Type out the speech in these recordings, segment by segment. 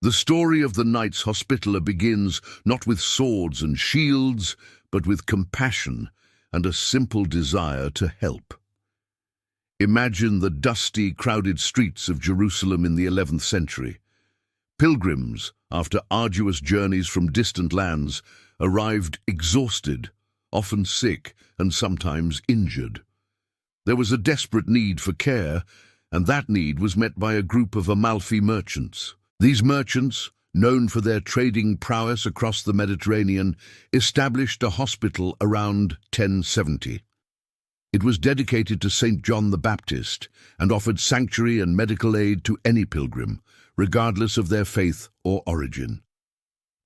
The story of the Knights Hospitaller begins not with swords and shields, but with compassion and a simple desire to help. Imagine the dusty, crowded streets of Jerusalem in the 11th century. Pilgrims, after arduous journeys from distant lands, arrived exhausted, often sick and sometimes injured. There was a desperate need for care, and that need was met by a group of Amalfi merchants. These merchants, known for their trading prowess across the Mediterranean, established a hospital around 1070. It was dedicated to St. John the Baptist and offered sanctuary and medical aid to any pilgrim, regardless of their faith or origin.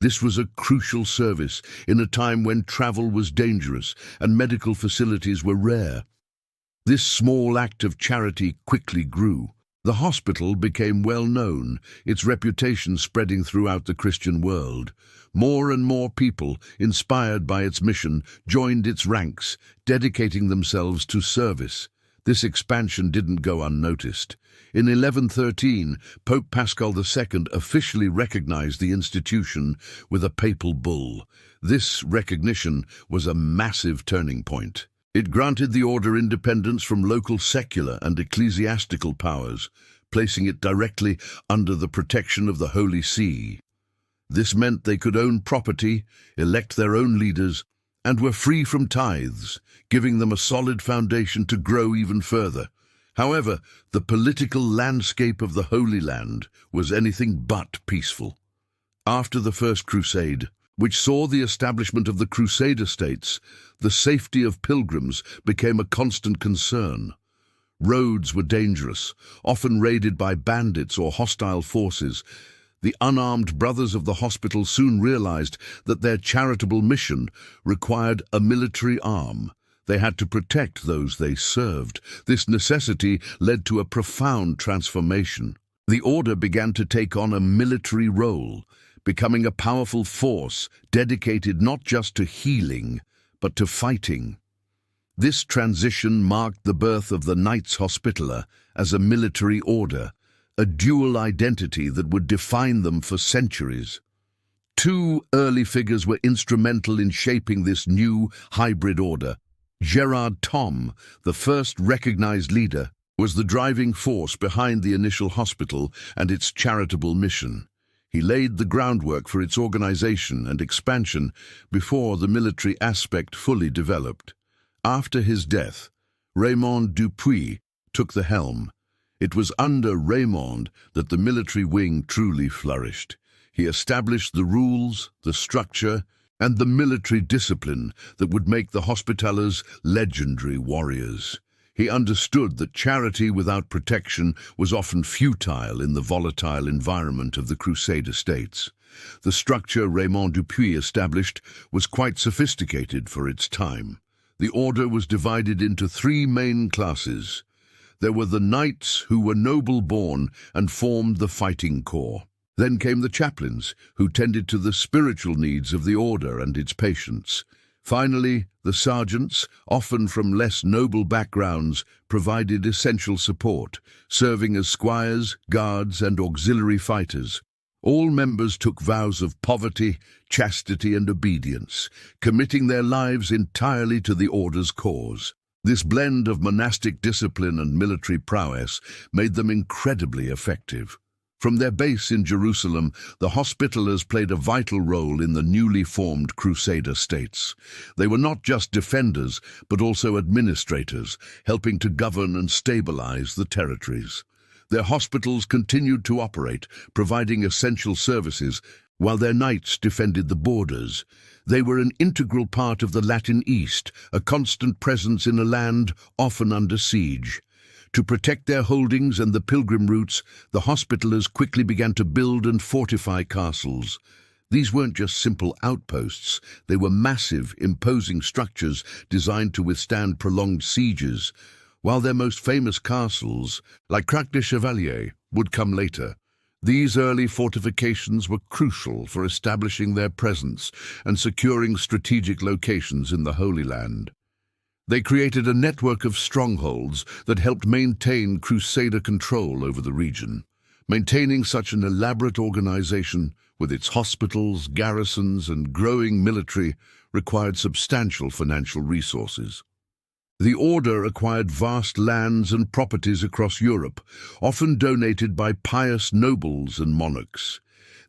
This was a crucial service in a time when travel was dangerous and medical facilities were rare. This small act of charity quickly grew. The hospital became well known, its reputation spreading throughout the Christian world. More and more people, inspired by its mission, joined its ranks, dedicating themselves to service. This expansion didn't go unnoticed. In 1113, Pope Paschal II officially recognized the institution with a papal bull. This recognition was a massive turning point. It granted the order independence from local secular and ecclesiastical powers, placing it directly under the protection of the Holy See. This meant they could own property, elect their own leaders, and were free from tithes, giving them a solid foundation to grow even further. However, the political landscape of the Holy Land was anything but peaceful. After the First Crusade, which saw the establishment of the Crusader states, the safety of pilgrims became a constant concern. Roads were dangerous, often raided by bandits or hostile forces. The unarmed brothers of the hospital soon realized that their charitable mission required a military arm. They had to protect those they served. This necessity led to a profound transformation. The order began to take on a military role, becoming a powerful force dedicated not just to healing, but to fighting. This transition marked the birth of the Knights Hospitaller as a military order, a dual identity that would define them for centuries. Two early figures were instrumental in shaping this new hybrid order. Gerard Thom, the first recognized leader, was the driving force behind the initial hospital and its charitable mission. He laid the groundwork for its organization and expansion before the military aspect fully developed. After his death, Raymond Dupuy took the helm. It was under Raymond that the military wing truly flourished. He established the rules, the structure, and the military discipline that would make the Hospitallers legendary warriors. He understood that charity without protection was often futile in the volatile environment of the Crusader states. The structure Raymond Dupuy established was quite sophisticated for its time. The order was divided into three main classes. There were the knights, who were noble-born and formed the fighting corps. Then came the chaplains, who tended to the spiritual needs of the order and its patients. Finally, the sergeants, often from less noble backgrounds, provided essential support, serving as squires, guards, and auxiliary fighters. All members took vows of poverty, chastity, and obedience, committing their lives entirely to the order's cause. This blend of monastic discipline and military prowess made them incredibly effective. From their base in Jerusalem, the Hospitallers played a vital role in the newly formed Crusader states. They were not just defenders, but also administrators, helping to govern and stabilize the territories. Their hospitals continued to operate, providing essential services, while their knights defended the borders. They were an integral part of the Latin East, a constant presence in a land often under siege. To protect their holdings and the pilgrim routes, the Hospitallers quickly began to build and fortify castles. These weren't just simple outposts, they were massive, imposing structures designed to withstand prolonged sieges, while their most famous castles, like Crac de Chevalier, would come later. These early fortifications were crucial for establishing their presence and securing strategic locations in the Holy Land. They created a network of strongholds that helped maintain Crusader control over the region. Maintaining such an elaborate organization, with its hospitals, garrisons, and growing military, required substantial financial resources. The order acquired vast lands and properties across Europe, often donated by pious nobles and monarchs.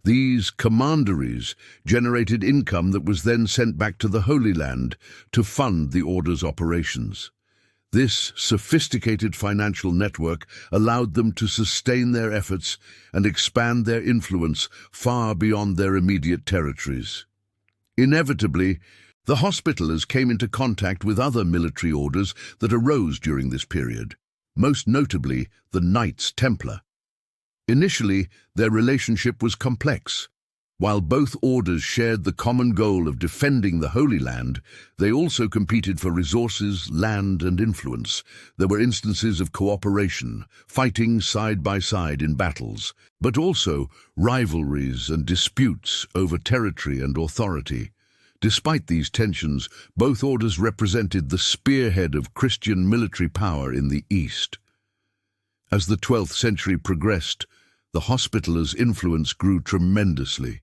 These commanderies generated income that was then sent back to the Holy Land to fund the order's operations. This sophisticated financial network allowed them to sustain their efforts and expand their influence far beyond their immediate territories. Inevitably, the Hospitallers came into contact with other military orders that arose during this period, most notably the Knights Templar. Initially, their relationship was complex. While both orders shared the common goal of defending the Holy Land, they also competed for resources, land, and influence. There were instances of cooperation, fighting side by side in battles, but also rivalries and disputes over territory and authority. Despite these tensions, both orders represented the spearhead of Christian military power in the East. As the 12th century progressed, the Hospitallers' influence grew tremendously.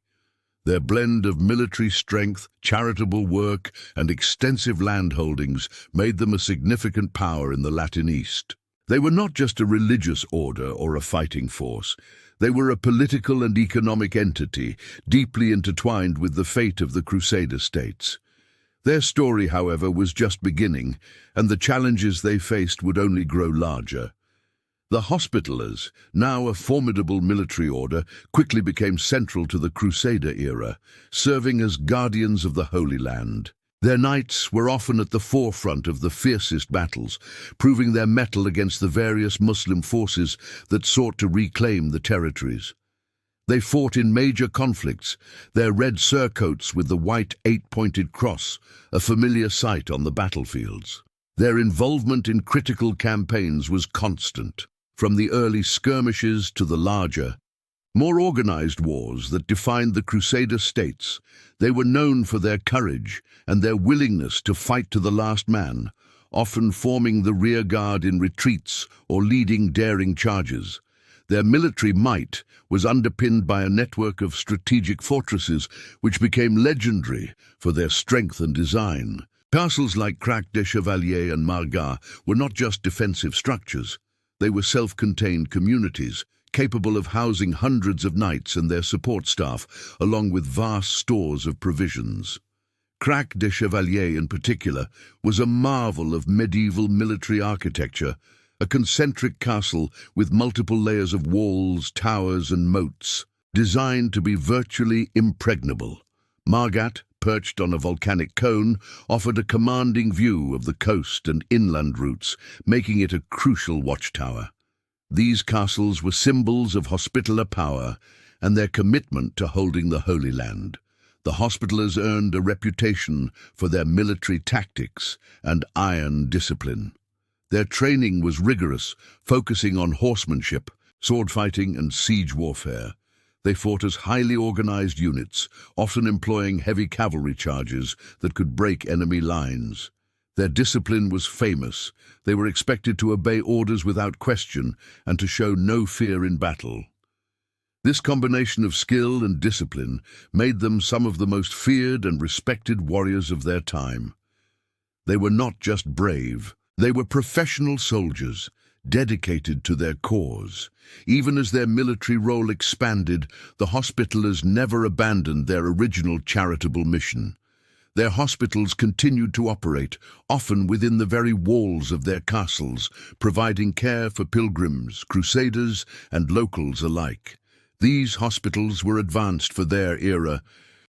Their blend of military strength, charitable work, and extensive landholdings made them a significant power in the Latin East. They were not just a religious order or a fighting force. They were a political and economic entity, deeply intertwined with the fate of the Crusader states. Their story, however, was just beginning, and the challenges they faced would only grow larger. The Hospitallers, now a formidable military order, quickly became central to the Crusader era, serving as guardians of the Holy Land. Their knights were often at the forefront of the fiercest battles, proving their mettle against the various Muslim forces that sought to reclaim the territories. They fought in major conflicts, their red surcoats with the white eight-pointed cross, a familiar sight on the battlefields. Their involvement in critical campaigns was constant. From the early skirmishes to the larger, more organized wars that defined the Crusader states, they were known for their courage and their willingness to fight to the last man, often forming the rear guard in retreats or leading daring charges. Their military might was underpinned by a network of strategic fortresses which became legendary for their strength and design. Castles like Crac des Chevaliers and Margat were not just defensive structures. They were self-contained communities, capable of housing hundreds of knights and their support staff, along with vast stores of provisions. Crac des Chevaliers, in particular, was a marvel of medieval military architecture, a concentric castle with multiple layers of walls, towers, and moats, designed to be virtually impregnable. Margat, perched on a volcanic cone, offered a commanding view of the coast and inland routes, making it a crucial watchtower. These castles were symbols of Hospitaller power and their commitment to holding the Holy Land. The Hospitallers earned a reputation for their military tactics and iron discipline. Their training was rigorous, focusing on horsemanship, sword fighting, and siege warfare. They fought as highly organized units, often employing heavy cavalry charges that could break enemy lines. Their discipline was famous. They were expected to obey orders without question and to show no fear in battle. This combination of skill and discipline made them some of the most feared and respected warriors of their time. They were not just brave, they were professional soldiers, dedicated to their cause. Even as their military role expanded, the Hospitallers never abandoned their original charitable mission. Their hospitals continued to operate, often within the very walls of their castles, providing care for pilgrims, crusaders, and locals alike. These hospitals were advanced for their era,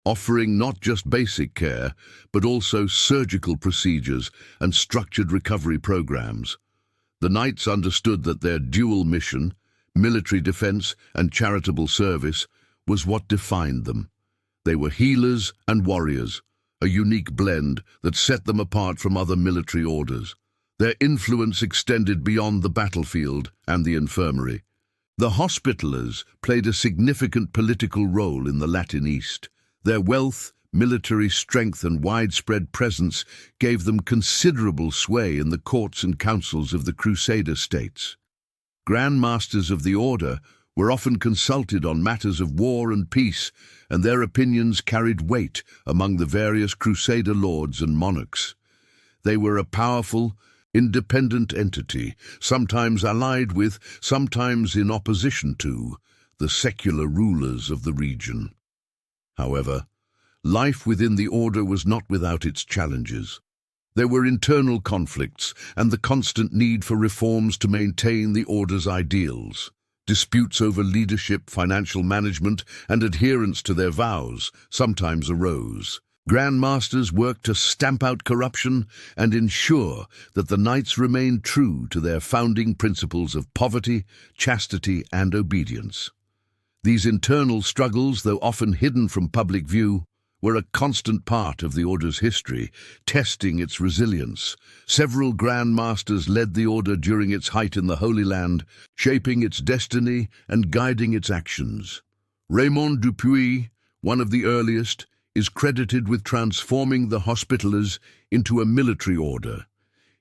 offering not just basic care, but also surgical procedures and structured recovery programs. The knights understood that their dual mission, military defense and charitable service, was what defined them. They were healers and warriors, a unique blend that set them apart from other military orders. Their influence extended beyond the battlefield and the infirmary. The Hospitallers played a significant political role in the Latin East. Their wealth, military strength, and widespread presence gave them considerable sway in the courts and councils of the Crusader states. Grand Masters of the Order were often consulted on matters of war and peace, and their opinions carried weight among the various Crusader lords and monarchs. They were a powerful, independent entity, sometimes allied with, sometimes in opposition to, the secular rulers of the region. However, life within the order was not without its challenges. There were internal conflicts and the constant need for reforms to maintain the order's ideals. Disputes over leadership, financial management, and adherence to their vows sometimes arose. Grand Masters worked to stamp out corruption and ensure that the knights remained true to their founding principles of poverty, chastity, and obedience. These internal struggles, though often hidden from public view, were a constant part of the Order's history, testing its resilience. Several Grand Masters led the Order during its height in the Holy Land, shaping its destiny and guiding its actions. Raymond Dupuy, one of the earliest, is credited with transforming the Hospitallers into a military order.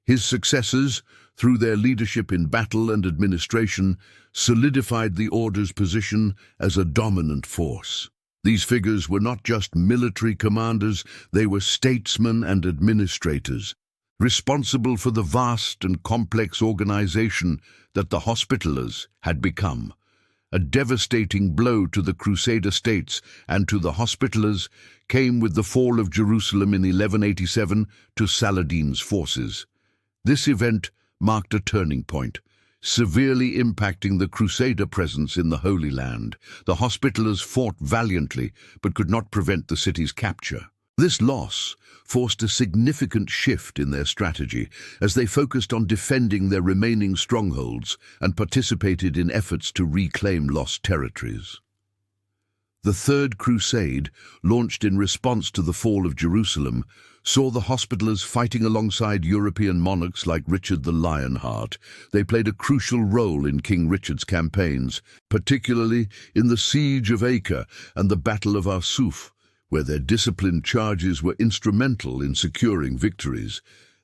His successors, through their leadership in battle and administration, solidified the Order's position as a dominant force. These figures were not just military commanders, they were statesmen and administrators, responsible for the vast and complex organization that the Hospitallers had become. A devastating blow to the Crusader states and to the Hospitallers came with the fall of Jerusalem in 1187 to Saladin's forces. This event marked a turning point, severely impacting the Crusader presence in the Holy Land. The Hospitallers fought valiantly, but could not prevent the city's capture. This loss forced a significant shift in their strategy, as they focused on defending their remaining strongholds and participated in efforts to reclaim lost territories. The Third Crusade, launched in response to the fall of Jerusalem, saw the Hospitallers fighting alongside European monarchs like Richard the Lionheart. They played a crucial role in King Richard's campaigns, particularly in the Siege of Acre and the Battle of Arsuf, where their disciplined charges were instrumental in securing victories.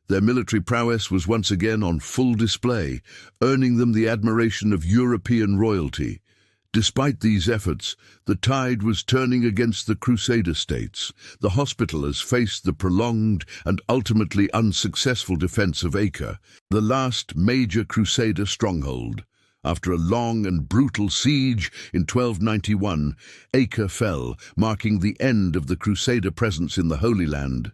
Their military prowess was once again on full display, earning them the admiration of European royalty. Despite these efforts, the tide was turning against the Crusader states. The Hospitallers faced the prolonged and ultimately unsuccessful defense of Acre, the last major Crusader stronghold. After a long and brutal siege in 1291, Acre fell, marking the end of the Crusader presence in the Holy Land.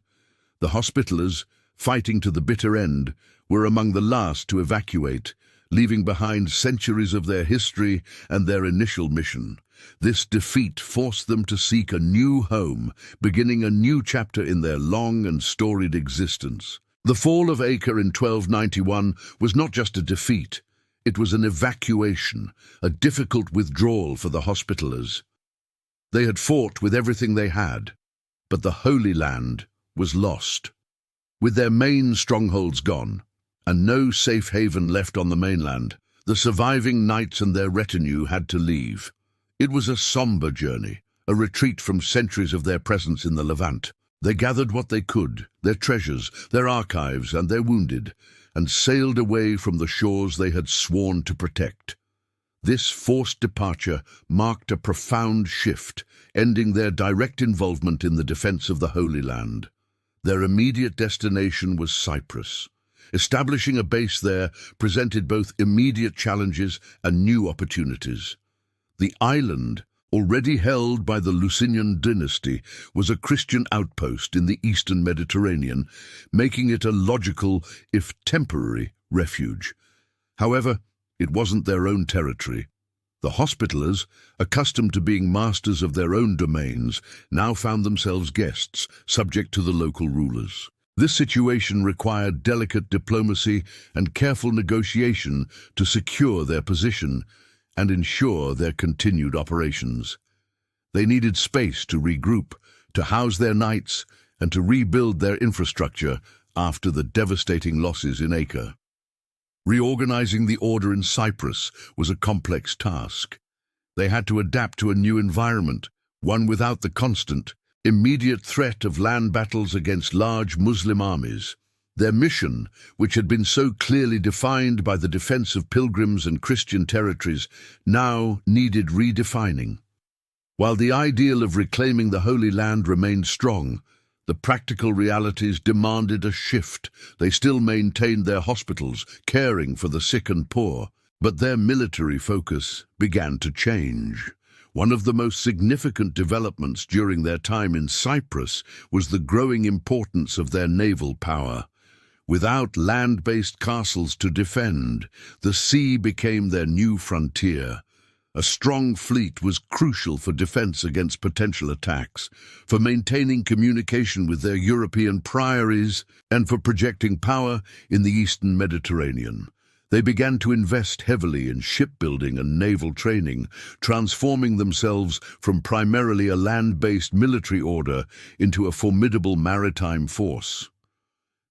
The Hospitallers, fighting to the bitter end, were among the last to evacuate, leaving behind centuries of their history and their initial mission. This defeat forced them to seek a new home, beginning a new chapter in their long and storied existence. The fall of Acre in 1291 was not just a defeat, it was an evacuation, a difficult withdrawal for the Hospitallers. They had fought with everything they had, but the Holy Land was lost. With their main strongholds gone, and no safe haven left on the mainland, the surviving knights and their retinue had to leave. It was a somber journey, a retreat from centuries of their presence in the Levant. They gathered what they could, their treasures, their archives, and their wounded, and sailed away from the shores they had sworn to protect. This forced departure marked a profound shift, ending their direct involvement in the defense of the Holy Land. Their immediate destination was Cyprus. Establishing a base there presented both immediate challenges and new opportunities. The island, already held by the Lusinian dynasty, was a Christian outpost in the eastern Mediterranean, making it a logical, if temporary, refuge. However, it wasn't their own territory. The Hospitallers, accustomed to being masters of their own domains, now found themselves guests, subject to the local rulers. This situation required delicate diplomacy and careful negotiation to secure their position and ensure their continued operations. They needed space to regroup, to house their knights, and to rebuild their infrastructure after the devastating losses in Acre. Reorganizing the order in Cyprus was a complex task. They had to adapt to a new environment, one without the constant, immediate threat of land battles against large Muslim armies. Their mission, which had been so clearly defined by the defense of pilgrims and Christian territories, now needed redefining. While the ideal of reclaiming the Holy Land remained strong, the practical realities demanded a shift. They still maintained their hospitals, caring for the sick and poor, but their military focus began to change. One of the most significant developments during their time in Cyprus was the growing importance of their naval power. Without land-based castles to defend, the sea became their new frontier. A strong fleet was crucial for defense against potential attacks, for maintaining communication with their European priories, and for projecting power in the Eastern Mediterranean. They began to invest heavily in shipbuilding and naval training, transforming themselves from primarily a land-based military order into a formidable maritime force.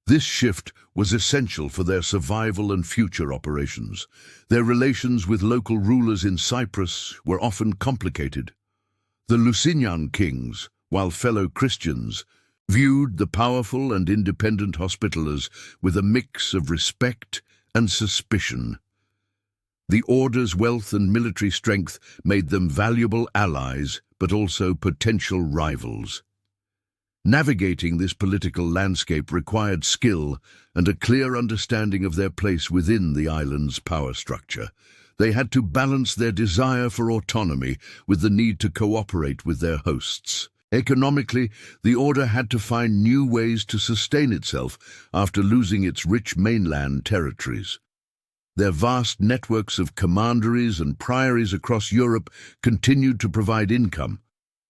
This shift was essential for their survival and future operations. Their relations with local rulers in Cyprus were often complicated. The Lusignan kings, while fellow Christians, viewed the powerful and independent Hospitallers with a mix of respect and suspicion. The order's wealth and military strength made them valuable allies, but also potential rivals. Navigating this political landscape required skill and a clear understanding of their place within the island's power structure. They had to balance their desire for autonomy with the need to cooperate with their hosts. Economically, the order had to find new ways to sustain itself after losing its rich mainland territories. Their vast networks of commanderies and priories across Europe continued to provide income,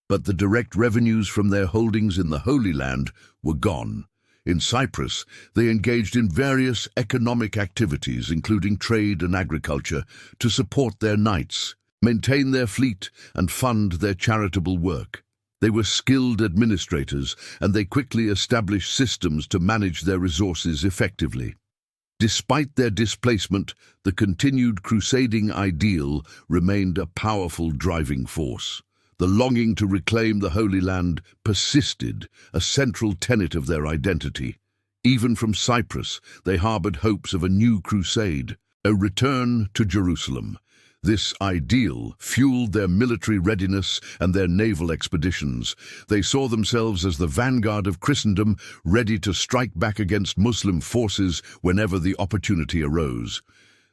but the direct revenues from their holdings in the Holy Land were gone. In Cyprus, they engaged in various economic activities, including trade and agriculture, to support their knights, maintain their fleet, and fund their charitable work. They were skilled administrators, and they quickly established systems to manage their resources effectively. Despite their displacement, the continued crusading ideal remained a powerful driving force. The longing to reclaim the Holy Land persisted, a central tenet of their identity. Even from Cyprus, they harbored hopes of a new crusade, a return to Jerusalem. This ideal fueled their military readiness and their naval expeditions. They saw themselves as the vanguard of Christendom, ready to strike back against Muslim forces whenever the opportunity arose.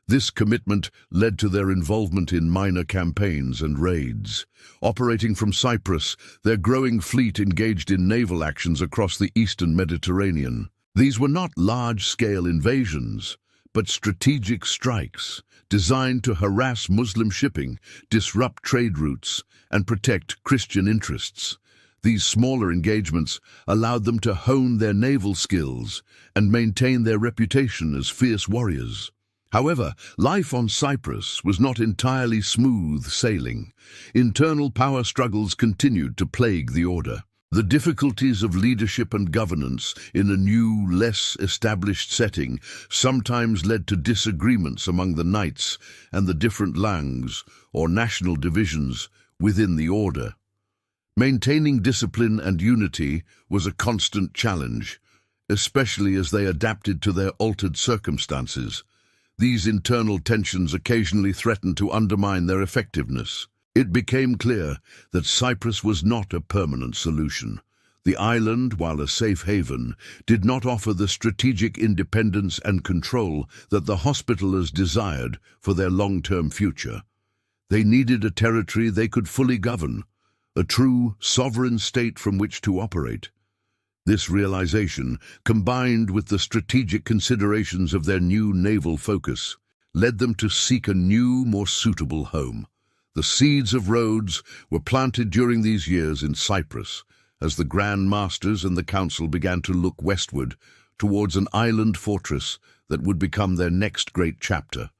This commitment led to their involvement in minor campaigns and raids. Operating from Cyprus, their growing fleet engaged in naval actions across the eastern Mediterranean. These were not large-scale invasions, but strategic strikes designed to harass Muslim shipping, disrupt trade routes, and protect Christian interests. These smaller engagements allowed them to hone their naval skills and maintain their reputation as fierce warriors. However, life on Cyprus was not entirely smooth sailing. Internal power struggles continued to plague the order. The difficulties of leadership and governance in a new, less established setting sometimes led to disagreements among the knights and the different langues, or national divisions, within the order. Maintaining discipline and unity was a constant challenge, especially as they adapted to their altered circumstances. These internal tensions occasionally threatened to undermine their effectiveness. It became clear that Cyprus was not a permanent solution. The island, while a safe haven, did not offer the strategic independence and control that the Hospitallers desired for their long-term future. They needed a territory they could fully govern, a true sovereign state from which to operate. This realization, combined with the strategic considerations of their new naval focus, led them to seek a new, more suitable home. The seeds of Rhodes were planted during these years in Cyprus, as the Grand Masters and the Council began to look westward towards an island fortress that would become their next great chapter.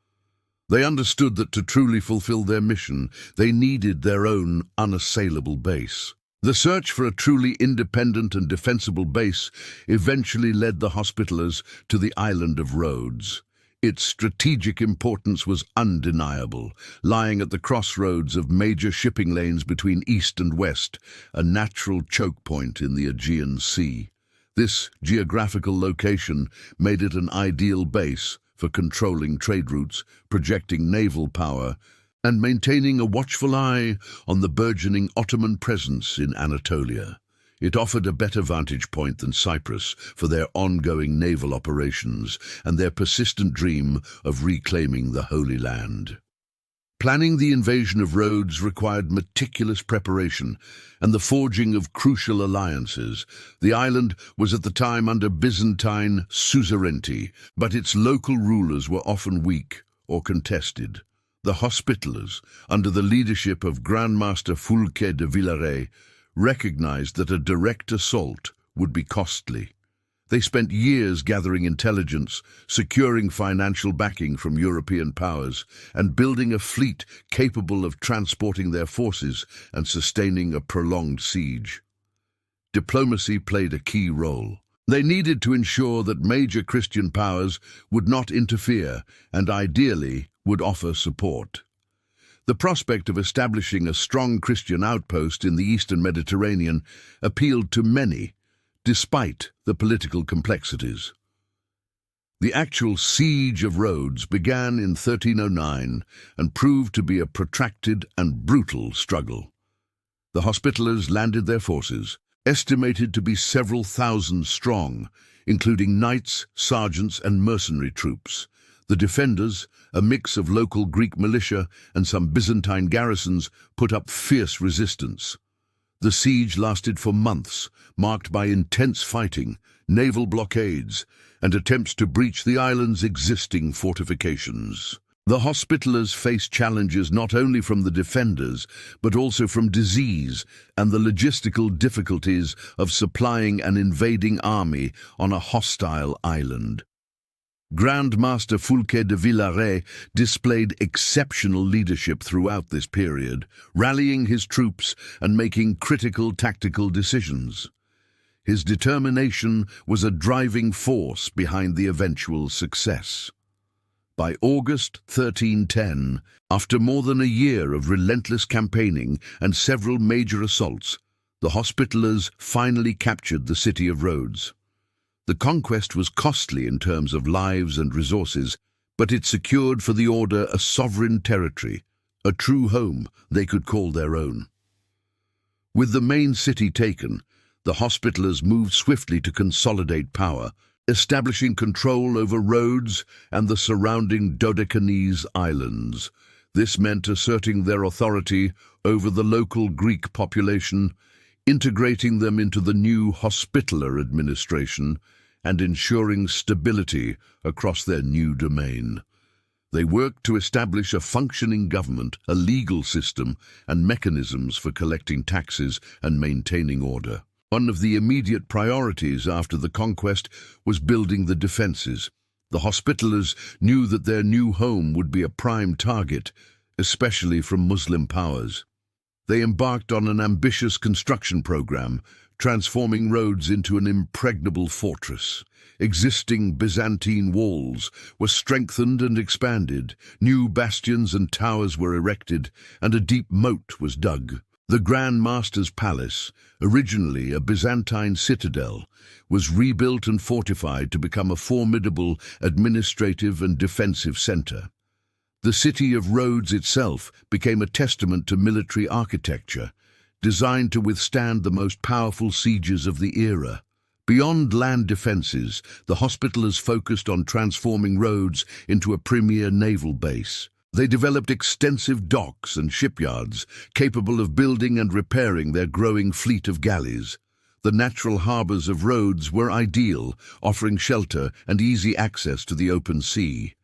They understood that to truly fulfill their mission, they needed their own unassailable base. The search for a truly independent and defensible base eventually led the Hospitallers to the island of Rhodes. Its strategic importance was undeniable, lying at the crossroads of major shipping lanes between east and west, a natural choke point in the Aegean Sea. This geographical location made it an ideal base for controlling trade routes, projecting naval power, and maintaining a watchful eye on the burgeoning Ottoman presence in Anatolia. It offered a better vantage point than Cyprus for their ongoing naval operations and their persistent dream of reclaiming the Holy Land. Planning the invasion of Rhodes required meticulous preparation and the forging of crucial alliances. The island was at the time under Byzantine suzerainty, but its local rulers were often weak or contested. The Hospitallers, under the leadership of Grand Master Fulque de Villaret, recognized that a direct assault would be costly. They spent years gathering intelligence, securing financial backing from European powers, and building a fleet capable of transporting their forces and sustaining a prolonged siege. Diplomacy played a key role. They needed to ensure that major Christian powers would not interfere and, ideally, would offer support. The prospect of establishing a strong Christian outpost in the eastern Mediterranean appealed to many, despite the political complexities. The actual siege of Rhodes began in 1309 and proved to be a protracted and brutal struggle. The Hospitallers landed their forces, estimated to be several thousand strong, including knights, sergeants, and mercenary troops. The defenders, a mix of local Greek militia and some Byzantine garrisons, put up fierce resistance. The siege lasted for months, marked by intense fighting, naval blockades, and attempts to breach the island's existing fortifications. The Hospitallers faced challenges not only from the defenders, but also from disease and the logistical difficulties of supplying an invading army on a hostile island. Grand Master Fulque de Villaret displayed exceptional leadership throughout this period, rallying his troops and making critical tactical decisions. His determination was a driving force behind the eventual success. By August 1310, after more than a year of relentless campaigning and several major assaults, the Hospitallers finally captured the city of Rhodes. The conquest was costly in terms of lives and resources, but it secured for the order a sovereign territory, a true home they could call their own. With the main city taken, the Hospitallers moved swiftly to consolidate power, establishing control over Rhodes and the surrounding Dodecanese islands. This meant asserting their authority over the local Greek population, integrating them into the new Hospitaller administration, and ensuring stability across their new domain. They worked to establish a functioning government, a legal system, and mechanisms for collecting taxes and maintaining order. One of the immediate priorities after the conquest was building the defenses. The Hospitallers knew that their new home would be a prime target, especially from Muslim powers. They embarked on an ambitious construction program, transforming Rhodes into an impregnable fortress. Existing Byzantine walls were strengthened and expanded, new bastions and towers were erected, and a deep moat was dug. The Grand Master's palace, originally a Byzantine citadel, was rebuilt and fortified to become a formidable administrative and defensive center. The city of Rhodes itself became a testament to military architecture, designed to withstand the most powerful sieges of the era. Beyond land defenses, the Hospitallers focused on transforming Rhodes into a premier naval base. They developed extensive docks and shipyards, capable of building and repairing their growing fleet of galleys. The natural harbors of Rhodes were ideal, offering shelter and easy access to the open sea.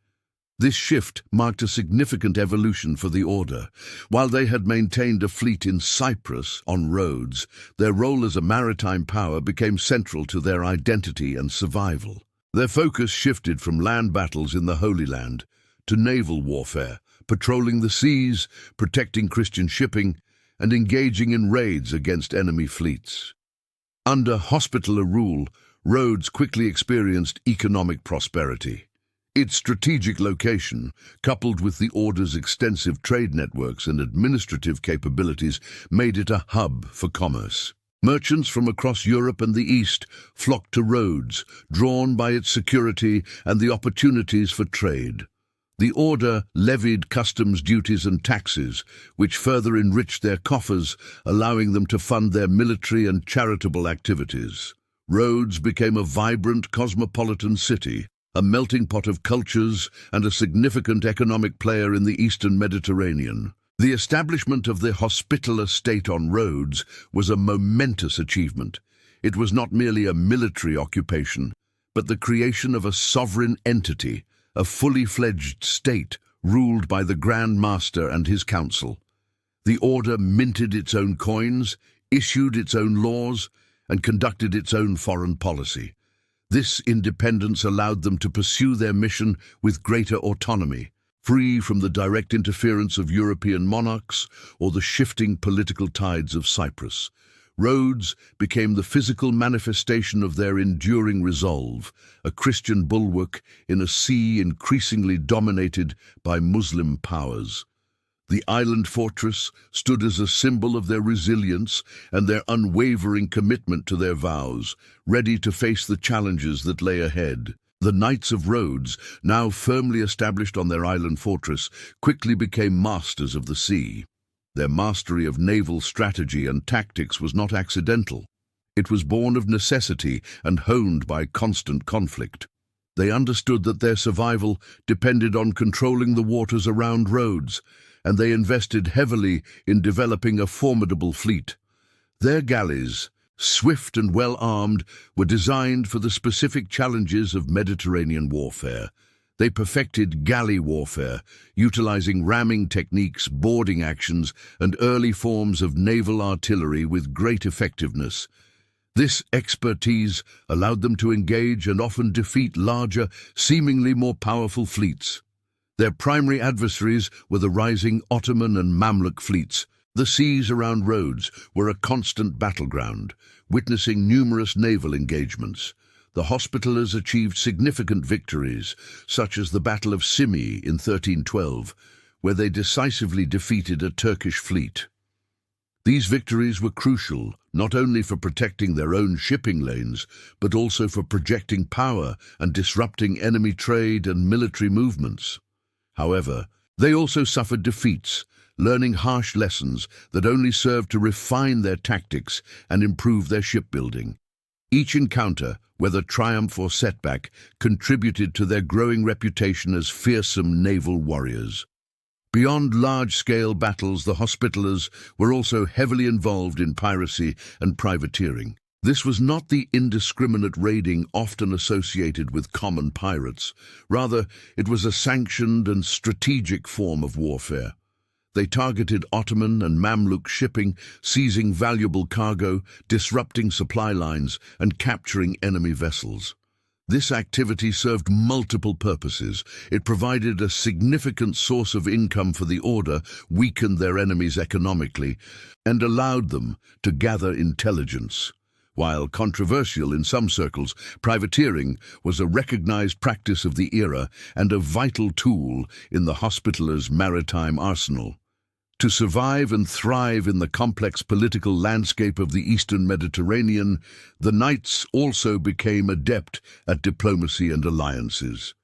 This shift marked a significant evolution for the order. While they had maintained a fleet in Cyprus on Rhodes, their role as a maritime power became central to their identity and survival. Their focus shifted from land battles in the Holy Land to naval warfare, patrolling the seas, protecting Christian shipping, and engaging in raids against enemy fleets. Under Hospitaller rule, Rhodes quickly experienced economic prosperity. Its strategic location, coupled with the order's extensive trade networks and administrative capabilities, made it a hub for commerce. Merchants from across Europe and the East flocked to Rhodes, drawn by its security and the opportunities for trade. The order levied customs duties and taxes, which further enriched their coffers, allowing them to fund their military and charitable activities. Rhodes became a vibrant cosmopolitan city, a melting pot of cultures and a significant economic player in the Eastern Mediterranean. The establishment of the hospitaller state on Rhodes was a momentous achievement. It was not merely a military occupation, but the creation of a sovereign entity, a fully fledged state ruled by the Grand Master and his council. The order minted its own coins, issued its own laws, and conducted its own foreign policy. This independence allowed them to pursue their mission with greater autonomy, free from the direct interference of European monarchs or the shifting political tides of Cyprus. Rhodes became the physical manifestation of their enduring resolve, a Christian bulwark in a sea increasingly dominated by Muslim powers. The island fortress stood as a symbol of their resilience and their unwavering commitment to their vows, ready to face the challenges that lay ahead. The Knights of Rhodes, now firmly established on their island fortress, quickly became masters of the sea. Their mastery of naval strategy and tactics was not accidental. It was born of necessity and honed by constant conflict. They understood that their survival depended on controlling the waters around Rhodes, and they invested heavily in developing a formidable fleet. Their galleys, swift and well-armed, were designed for the specific challenges of Mediterranean warfare. They perfected galley warfare, utilizing ramming techniques, boarding actions, and early forms of naval artillery with great effectiveness. This expertise allowed them to engage and often defeat larger, seemingly more powerful fleets. Their primary adversaries were the rising Ottoman and Mamluk fleets. The seas around Rhodes were a constant battleground, witnessing numerous naval engagements. The Hospitallers achieved significant victories, such as the Battle of Simi in 1312, where they decisively defeated a Turkish fleet. These victories were crucial, not only for protecting their own shipping lanes, but also for projecting power and disrupting enemy trade and military movements. However, they also suffered defeats, learning harsh lessons that only served to refine their tactics and improve their shipbuilding. Each encounter, whether triumph or setback, contributed to their growing reputation as fearsome naval warriors. Beyond large-scale battles, the Hospitallers were also heavily involved in piracy and privateering. This was not the indiscriminate raiding often associated with common pirates. Rather, it was a sanctioned and strategic form of warfare. They targeted Ottoman and Mamluk shipping, seizing valuable cargo, disrupting supply lines, and capturing enemy vessels. This activity served multiple purposes. It provided a significant source of income for the order, weakened their enemies economically, and allowed them to gather intelligence. While controversial in some circles, privateering was a recognized practice of the era and a vital tool in the Hospitallers' maritime arsenal. To survive and thrive in the complex political landscape of the Eastern Mediterranean, the Knights also became adept at diplomacy and alliances.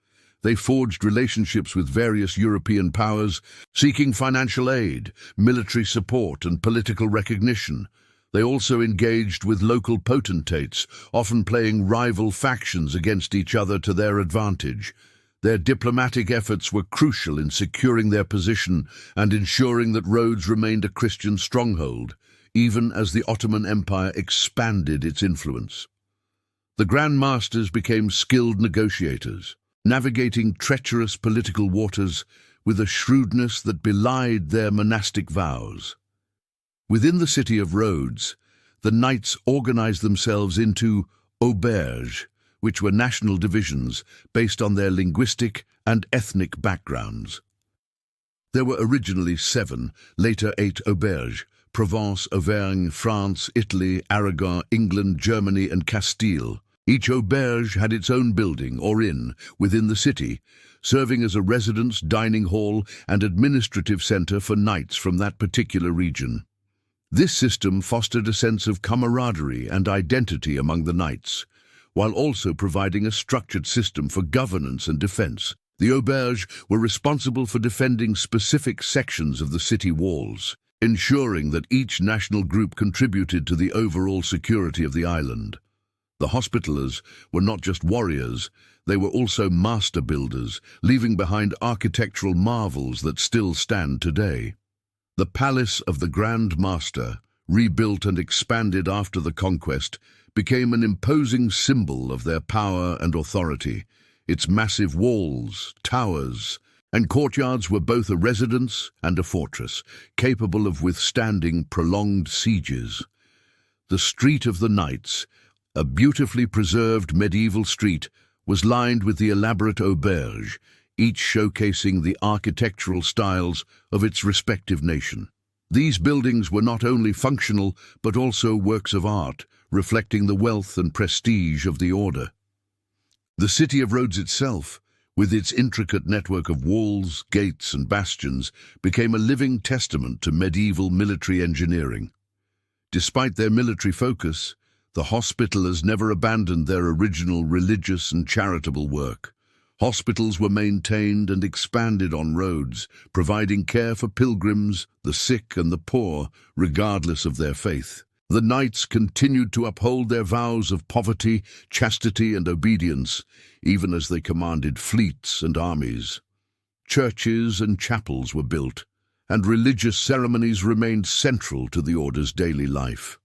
They forged relationships with various European powers, seeking financial aid, military support, and political recognition. They also engaged with local potentates, often playing rival factions against each other to their advantage. Their diplomatic efforts were crucial in securing their position and ensuring that Rhodes remained a Christian stronghold, even as the Ottoman Empire expanded its influence. The Grand Masters became skilled negotiators, navigating treacherous political waters with a shrewdness that belied their monastic vows. Within the city of Rhodes, the knights organized themselves into auberges, which were national divisions based on their linguistic and ethnic backgrounds. There were originally 7, later 8 auberges: Provence, Auvergne, France, Italy, Aragon, England, Germany, and Castile. Each auberge had its own building, or inn, within the city, serving as a residence, dining hall, and administrative center for knights from that particular region. This system fostered a sense of camaraderie and identity among the knights, while also providing a structured system for governance and defense. The auberges were responsible for defending specific sections of the city walls, ensuring that each national group contributed to the overall security of the island. The Hospitallers were not just warriors, they were also master builders, leaving behind architectural marvels that still stand today. The Palace of the Grand Master, rebuilt and expanded after the conquest, became an imposing symbol of their power and authority. Its massive walls, towers, and courtyards were both a residence and a fortress, capable of withstanding prolonged sieges. The Street of the Knights, a beautifully preserved medieval street, was lined with the elaborate auberge, each showcasing the architectural styles of its respective nation. These buildings were not only functional, but also works of art, reflecting the wealth and prestige of the order. The city of Rhodes itself, with its intricate network of walls, gates, and bastions, became a living testament to medieval military engineering. Despite their military focus, the Hospitallers never abandoned their original religious and charitable work. Hospitals were maintained and expanded on Rhodes, providing care for pilgrims, the sick and the poor, regardless of their faith. The knights continued to uphold their vows of poverty, chastity, and obedience, even as they commanded fleets and armies. Churches and chapels were built, and religious ceremonies remained central to the order's daily life.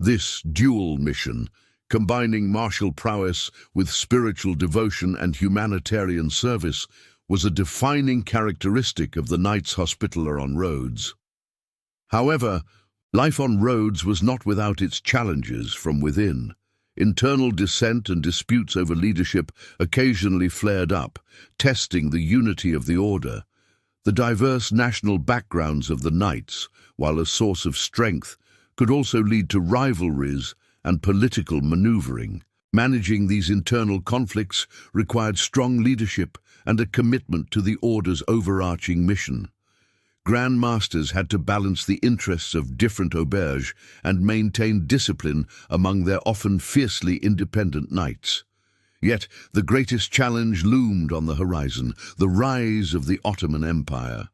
This dual mission, combining martial prowess with spiritual devotion and humanitarian service, was a defining characteristic of the Knights Hospitaller on Rhodes. However, life on Rhodes was not without its challenges from within. Internal dissent and disputes over leadership occasionally flared up, testing the unity of the order. The diverse national backgrounds of the knights, while a source of strength, could also lead to rivalries and political maneuvering. Managing these internal conflicts required strong leadership and a commitment to the order's overarching mission. Grand Masters had to balance the interests of different auberges and maintain discipline among their often fiercely independent knights. Yet the greatest challenge loomed on the horizon, the rise of the Ottoman Empire.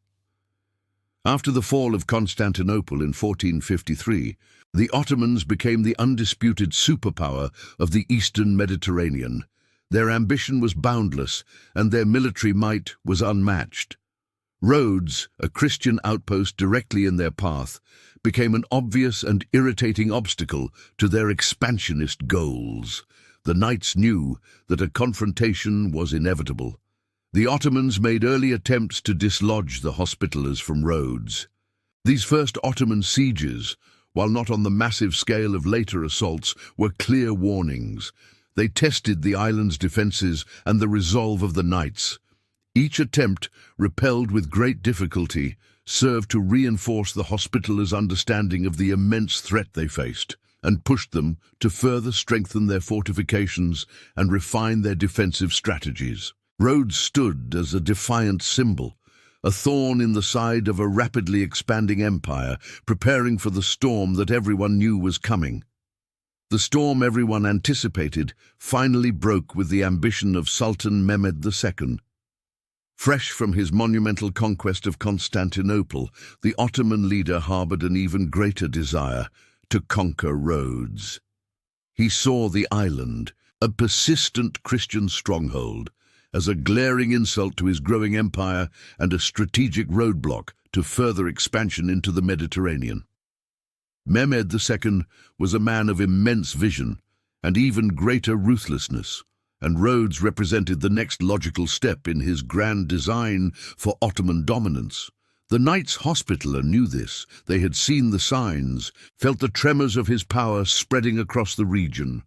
After the fall of Constantinople in 1453, the Ottomans became the undisputed superpower of the Eastern Mediterranean. Their ambition was boundless, and their military might was unmatched. Rhodes, a Christian outpost directly in their path, became an obvious and irritating obstacle to their expansionist goals. The knights knew that a confrontation was inevitable. The Ottomans made early attempts to dislodge the Hospitallers from Rhodes. These first Ottoman sieges, while not on the massive scale of later assaults, were clear warnings. They tested the island's defenses and the resolve of the knights. Each attempt, repelled with great difficulty, served to reinforce the Hospitallers' understanding of the immense threat they faced, and pushed them to further strengthen their fortifications and refine their defensive strategies. Rhodes stood as a defiant symbol, a thorn in the side of a rapidly expanding empire, preparing for the storm that everyone knew was coming. The storm everyone anticipated finally broke with the ambition of Sultan Mehmed II. Fresh from his monumental conquest of Constantinople, the Ottoman leader harbored an even greater desire to conquer Rhodes. He saw the island, a persistent Christian stronghold, as a glaring insult to his growing empire and a strategic roadblock to further expansion into the Mediterranean. Mehmed II was a man of immense vision and even greater ruthlessness, and Rhodes represented the next logical step in his grand design for Ottoman dominance. The Knights Hospitaller knew this. They had seen the signs, felt the tremors of his power spreading across the region.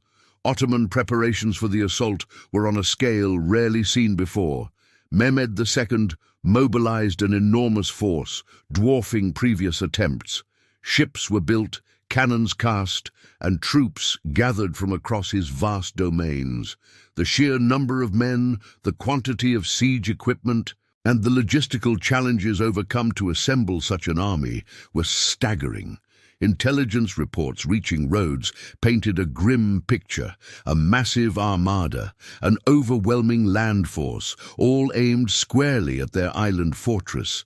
Ottoman preparations for the assault were on a scale rarely seen before. Mehmed II mobilized an enormous force, dwarfing previous attempts. Ships were built, cannons cast, and troops gathered from across his vast domains. The sheer number of men, the quantity of siege equipment, and the logistical challenges overcome to assemble such an army were staggering. Intelligence reports reaching Rhodes painted a grim picture, a massive armada, an overwhelming land force, all aimed squarely at their island fortress.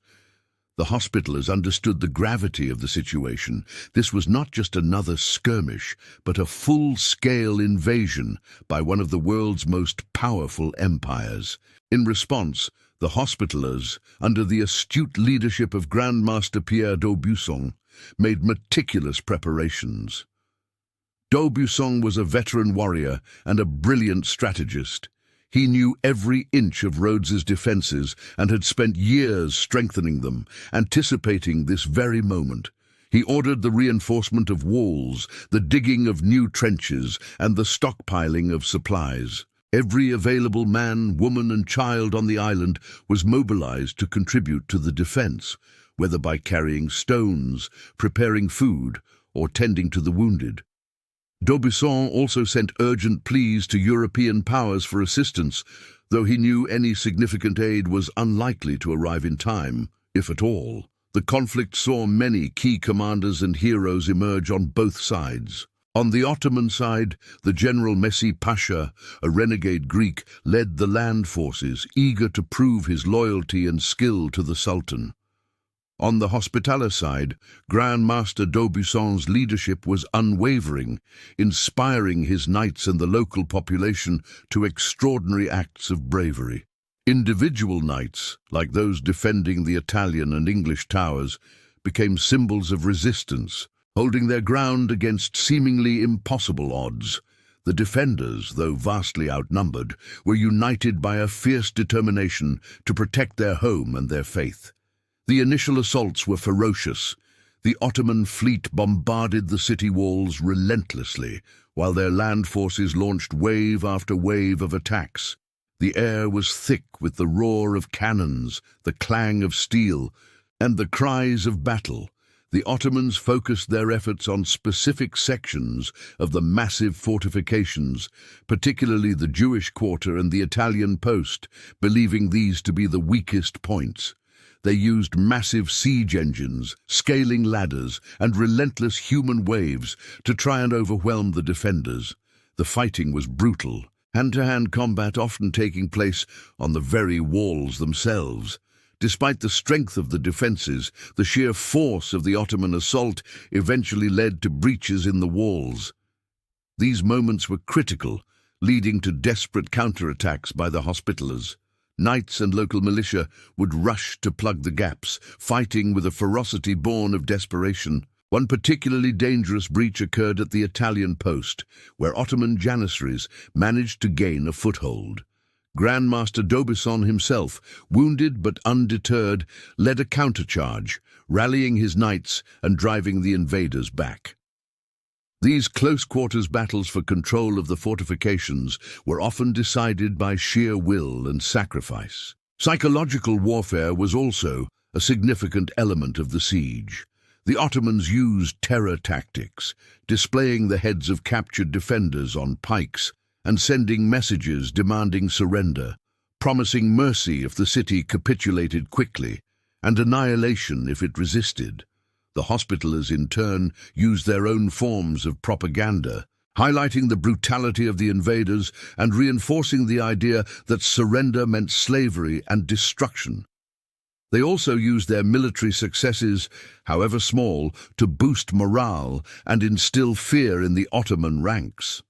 The Hospitallers understood the gravity of the situation. This was not just another skirmish, but a full-scale invasion by one of the world's most powerful empires. In response, the Hospitallers, under the astute leadership of Grand Master Pierre d'Aubusson, made meticulous preparations. D'Aubusson was a veteran warrior and a brilliant strategist. He knew every inch of Rhodes's defences and had spent years strengthening them, anticipating this very moment. He ordered the reinforcement of walls, the digging of new trenches, and the stockpiling of supplies. Every available man, woman, and child on the island was mobilized to contribute to the defense, whether by carrying stones, preparing food, or tending to the wounded. D'Aubusson also sent urgent pleas to European powers for assistance, though he knew any significant aid was unlikely to arrive in time, if at all. The conflict saw many key commanders and heroes emerge on both sides. On the Ottoman side, the General Messi Pasha, a renegade Greek, led the land forces, eager to prove his loyalty and skill to the Sultan. On the Hospitaller side, Grand Master d'Aubusson's leadership was unwavering, inspiring his knights and the local population to extraordinary acts of bravery. Individual knights, like those defending the Italian and English towers, became symbols of resistance, holding their ground against seemingly impossible odds. The defenders, though vastly outnumbered, were united by a fierce determination to protect their home and their faith. The initial assaults were ferocious. The Ottoman fleet bombarded the city walls relentlessly, while their land forces launched wave after wave of attacks. The air was thick with the roar of cannons, the clang of steel, and the cries of battle. The Ottomans focused their efforts on specific sections of the massive fortifications, particularly the Jewish quarter and the Italian post, believing these to be the weakest points. They used massive siege engines, scaling ladders, and relentless human waves to try and overwhelm the defenders. The fighting was brutal, hand-to-hand combat often taking place on the very walls themselves. Despite the strength of the defences, the sheer force of the Ottoman assault eventually led to breaches in the walls. These moments were critical, leading to desperate counterattacks by the Hospitallers. Knights and local militia would rush to plug the gaps, fighting with a ferocity born of desperation. One particularly dangerous breach occurred at the Italian post, where Ottoman janissaries managed to gain a foothold. Grand Master d'Aubusson himself, wounded but undeterred, led a countercharge, rallying his knights and driving the invaders back. These close-quarters battles for control of the fortifications were often decided by sheer will and sacrifice. Psychological warfare was also a significant element of the siege. The Ottomans used terror tactics, displaying the heads of captured defenders on pikes and sending messages demanding surrender, promising mercy if the city capitulated quickly, and annihilation if it resisted. The Hospitallers, in turn, used their own forms of propaganda, highlighting the brutality of the invaders and reinforcing the idea that surrender meant slavery and destruction. They also used their military successes, however small, to boost morale and instill fear in the Ottoman ranks.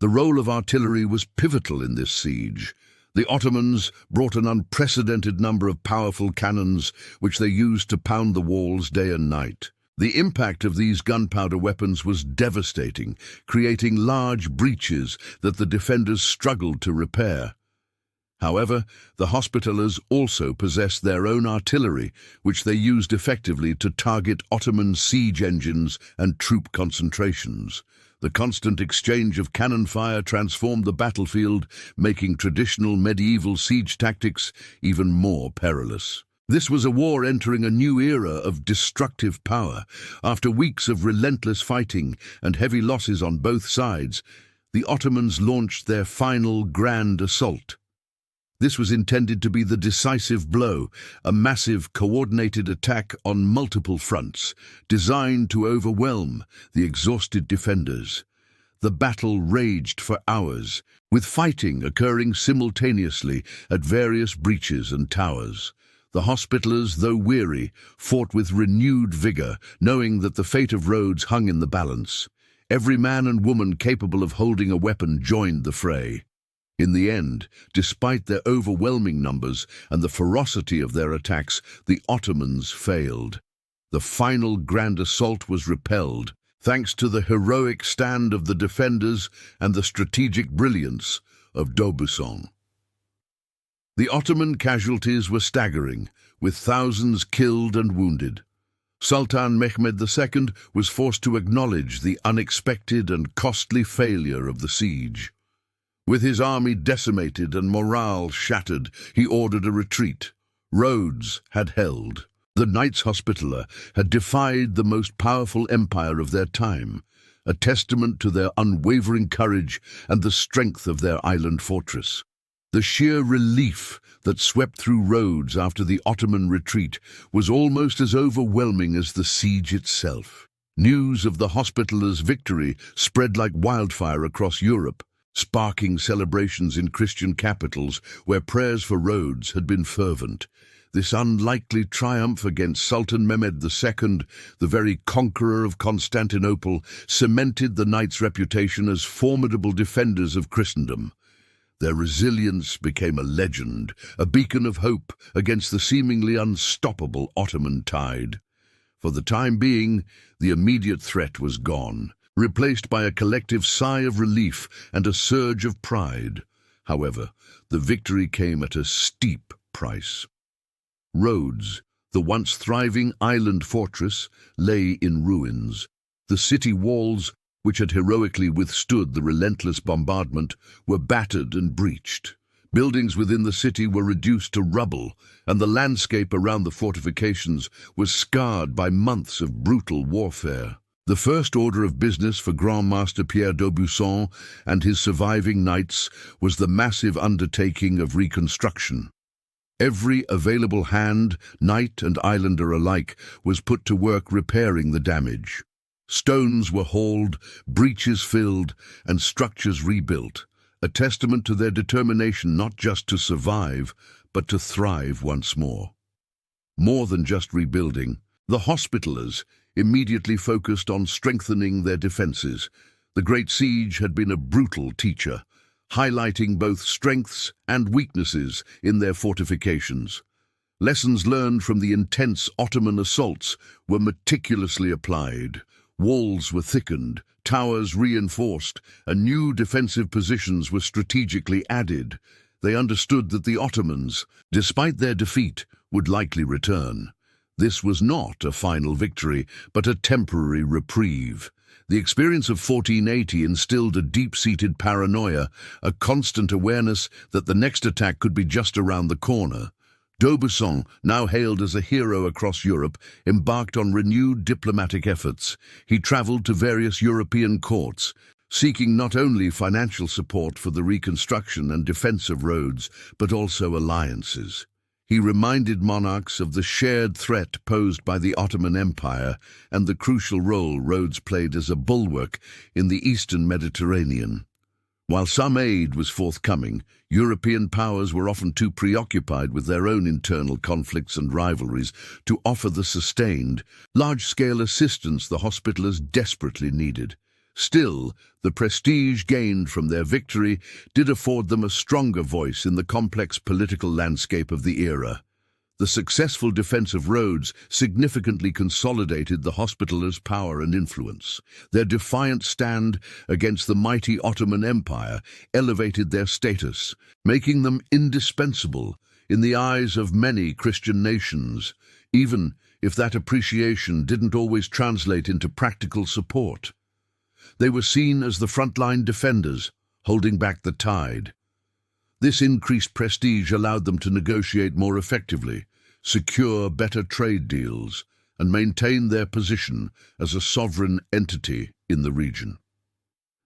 The role of artillery was pivotal in this siege. The Ottomans brought an unprecedented number of powerful cannons, which they used to pound the walls day and night. The impact of these gunpowder weapons was devastating, creating large breaches that the defenders struggled to repair. However, the Hospitallers also possessed their own artillery, which they used effectively to target Ottoman siege engines and troop concentrations. The constant exchange of cannon fire transformed the battlefield, making traditional medieval siege tactics even more perilous. This was a war entering a new era of destructive power. After weeks of relentless fighting and heavy losses on both sides, the Ottomans launched their final grand assault. This was intended to be the decisive blow, a massive coordinated attack on multiple fronts, designed to overwhelm the exhausted defenders. The battle raged for hours, with fighting occurring simultaneously at various breaches and towers. The Hospitallers, though weary, fought with renewed vigor, knowing that the fate of Rhodes hung in the balance. Every man and woman capable of holding a weapon joined the fray. In the end, despite their overwhelming numbers and the ferocity of their attacks, the Ottomans failed. The final grand assault was repelled, thanks to the heroic stand of the defenders and the strategic brilliance of d'Aubusson. The Ottoman casualties were staggering, with thousands killed and wounded. Sultan Mehmed II was forced to acknowledge the unexpected and costly failure of the siege. With his army decimated and morale shattered, he ordered a retreat. Rhodes had held. The Knights Hospitaller had defied the most powerful empire of their time, a testament to their unwavering courage and the strength of their island fortress. The sheer relief that swept through Rhodes after the Ottoman retreat was almost as overwhelming as the siege itself. News of the Hospitallers' victory spread like wildfire across Europe, sparking celebrations in Christian capitals where prayers for Rhodes had been fervent. This unlikely triumph against Sultan Mehmed II, the very conqueror of Constantinople, cemented the knights' reputation as formidable defenders of Christendom. Their resilience became a legend, a beacon of hope against the seemingly unstoppable Ottoman tide. For the time being, the immediate threat was gone, replaced by a collective sigh of relief and a surge of pride. However, the victory came at a steep price. Rhodes, the once thriving island fortress, lay in ruins. The city walls, which had heroically withstood the relentless bombardment, were battered and breached. Buildings within the city were reduced to rubble, and the landscape around the fortifications was scarred by months of brutal warfare. The first order of business for Grand Master Pierre d'Aubusson and his surviving knights was the massive undertaking of reconstruction. Every available hand, knight and islander alike, was put to work repairing the damage. Stones were hauled, breaches filled, and structures rebuilt, a testament to their determination not just to survive, but to thrive once more. More than just rebuilding, the Hospitallers immediately focused on strengthening their defenses. The Great Siege had been a brutal teacher, highlighting both strengths and weaknesses in their fortifications. Lessons learned from the intense Ottoman assaults were meticulously applied. Walls were thickened, towers reinforced, and new defensive positions were strategically added. They understood that the Ottomans, despite their defeat, would likely return. This was not a final victory, but a temporary reprieve. The experience of 1480 instilled a deep-seated paranoia, a constant awareness that the next attack could be just around the corner. D'Aubusson, now hailed as a hero across Europe, embarked on renewed diplomatic efforts. He traveled to various European courts, seeking not only financial support for the reconstruction and defense of Rhodes, but also alliances. He reminded monarchs of the shared threat posed by the Ottoman Empire and the crucial role Rhodes played as a bulwark in the eastern Mediterranean. While some aid was forthcoming, European powers were often too preoccupied with their own internal conflicts and rivalries to offer the sustained, large-scale assistance the Hospitallers desperately needed. Still, the prestige gained from their victory did afford them a stronger voice in the complex political landscape of the era. The successful defense of Rhodes significantly consolidated the Hospitallers' power and influence. Their defiant stand against the mighty Ottoman Empire elevated their status, making them indispensable in the eyes of many Christian nations, even if that appreciation didn't always translate into practical support. They were seen as the frontline defenders, holding back the tide. This increased prestige allowed them to negotiate more effectively, secure better trade deals, and maintain their position as a sovereign entity in the region.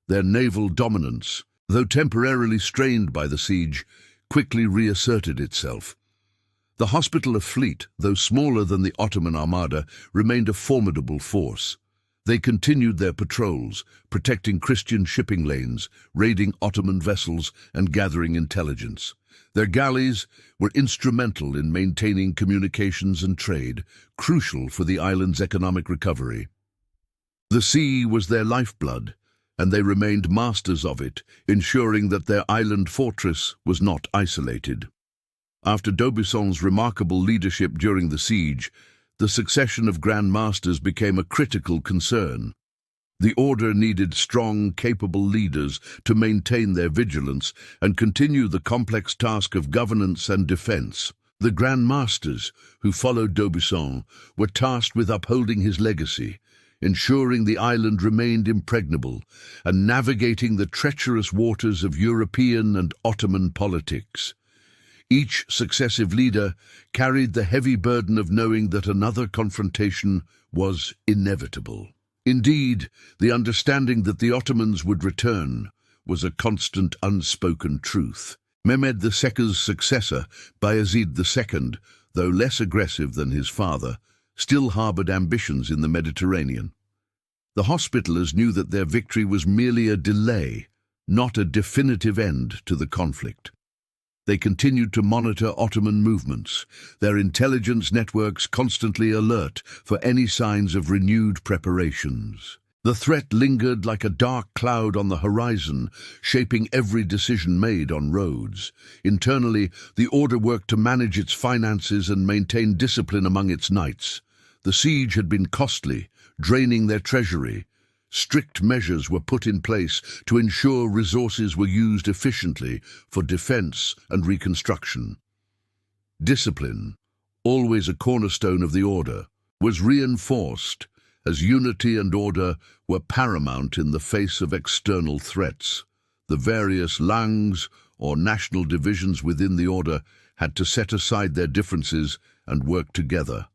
Their naval dominance, though temporarily strained by the siege, quickly reasserted itself. The Hospitaller fleet, though smaller than the Ottoman Armada, remained a formidable force. They continued their patrols, protecting Christian shipping lanes, raiding Ottoman vessels, and gathering intelligence. Their galleys were instrumental in maintaining communications and trade, crucial for the island's economic recovery. The sea was their lifeblood, and they remained masters of it, ensuring that their island fortress was not isolated. After d'Aubussan's remarkable leadership during the siege, the succession of Grand Masters became a critical concern. The order needed strong, capable leaders to maintain their vigilance and continue the complex task of governance and defense. The Grand Masters, who followed d'Aubusson, were tasked with upholding his legacy, ensuring the island remained impregnable, and navigating the treacherous waters of European and Ottoman politics. Each successive leader carried the heavy burden of knowing that another confrontation was inevitable. Indeed, the understanding that the Ottomans would return was a constant unspoken truth. Mehmed II's successor, Bayezid II, though less aggressive than his father, still harbored ambitions in the Mediterranean. The Hospitallers knew that their victory was merely a delay, not a definitive end to the conflict. They continued to monitor Ottoman movements, their intelligence networks constantly alert for any signs of renewed preparations. The threat lingered like a dark cloud on the horizon, shaping every decision made on Rhodes. Internally, the order worked to manage its finances and maintain discipline among its knights. The siege had been costly, draining their treasury. Strict measures were put in place to ensure resources were used efficiently for defense and reconstruction. Discipline, always a cornerstone of the order, was reinforced as unity and order were paramount in the face of external threats. The various langues or national divisions within the order had to set aside their differences and work together,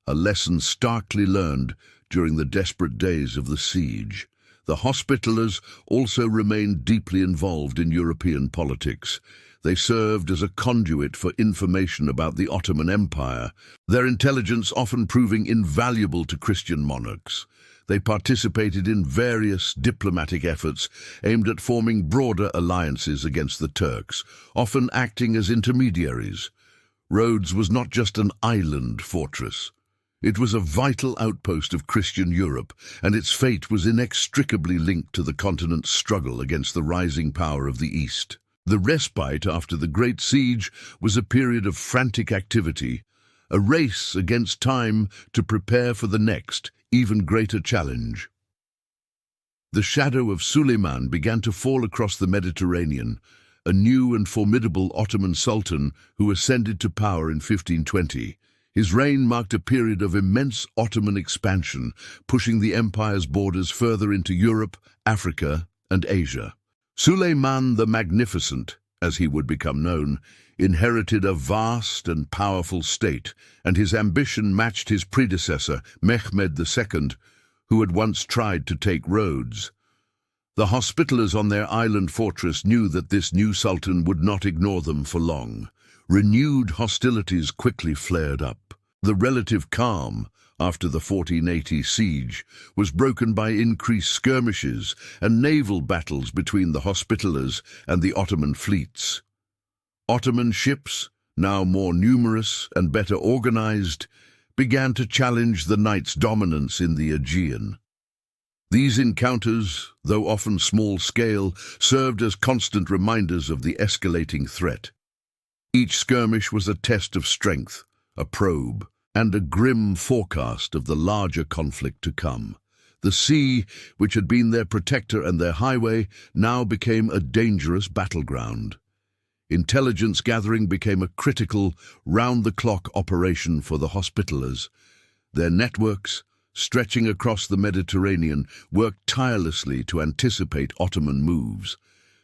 a lesson starkly learned during the desperate days of the siege. The Hospitallers also remained deeply involved in European politics. They served as a conduit for information about the Ottoman Empire, their intelligence often proving invaluable to Christian monarchs. They participated in various diplomatic efforts aimed at forming broader alliances against the Turks, often acting as intermediaries. Rhodes was not just an island fortress. It was a vital outpost of Christian Europe, and its fate was inextricably linked to the continent's struggle against the rising power of the East. The respite after the Great Siege was a period of frantic activity, a race against time to prepare for the next, even greater challenge. The shadow of Suleiman began to fall across the Mediterranean, a new and formidable Ottoman sultan who ascended to power in 1520. His reign marked a period of immense Ottoman expansion, pushing the empire's borders further into Europe, Africa, and Asia. Suleiman the Magnificent, as he would become known, inherited a vast and powerful state, and his ambition matched his predecessor, Mehmed II, who had once tried to take Rhodes. The Hospitallers on their island fortress knew that this new sultan would not ignore them for long. Renewed hostilities quickly flared up. The relative calm after the 1480 siege was broken by increased skirmishes and naval battles between the Hospitallers and the Ottoman fleets. Ottoman ships, now more numerous and better organized, began to challenge the Knights' dominance in the Aegean. These encounters, though often small-scale, served as constant reminders of the escalating threat. Each skirmish was a test of strength, a probe, and a grim forecast of the larger conflict to come. The sea, which had been their protector and their highway, now became a dangerous battleground. Intelligence gathering became a critical, round-the-clock operation for the Hospitallers. Their networks, stretching across the Mediterranean, worked tirelessly to anticipate Ottoman moves.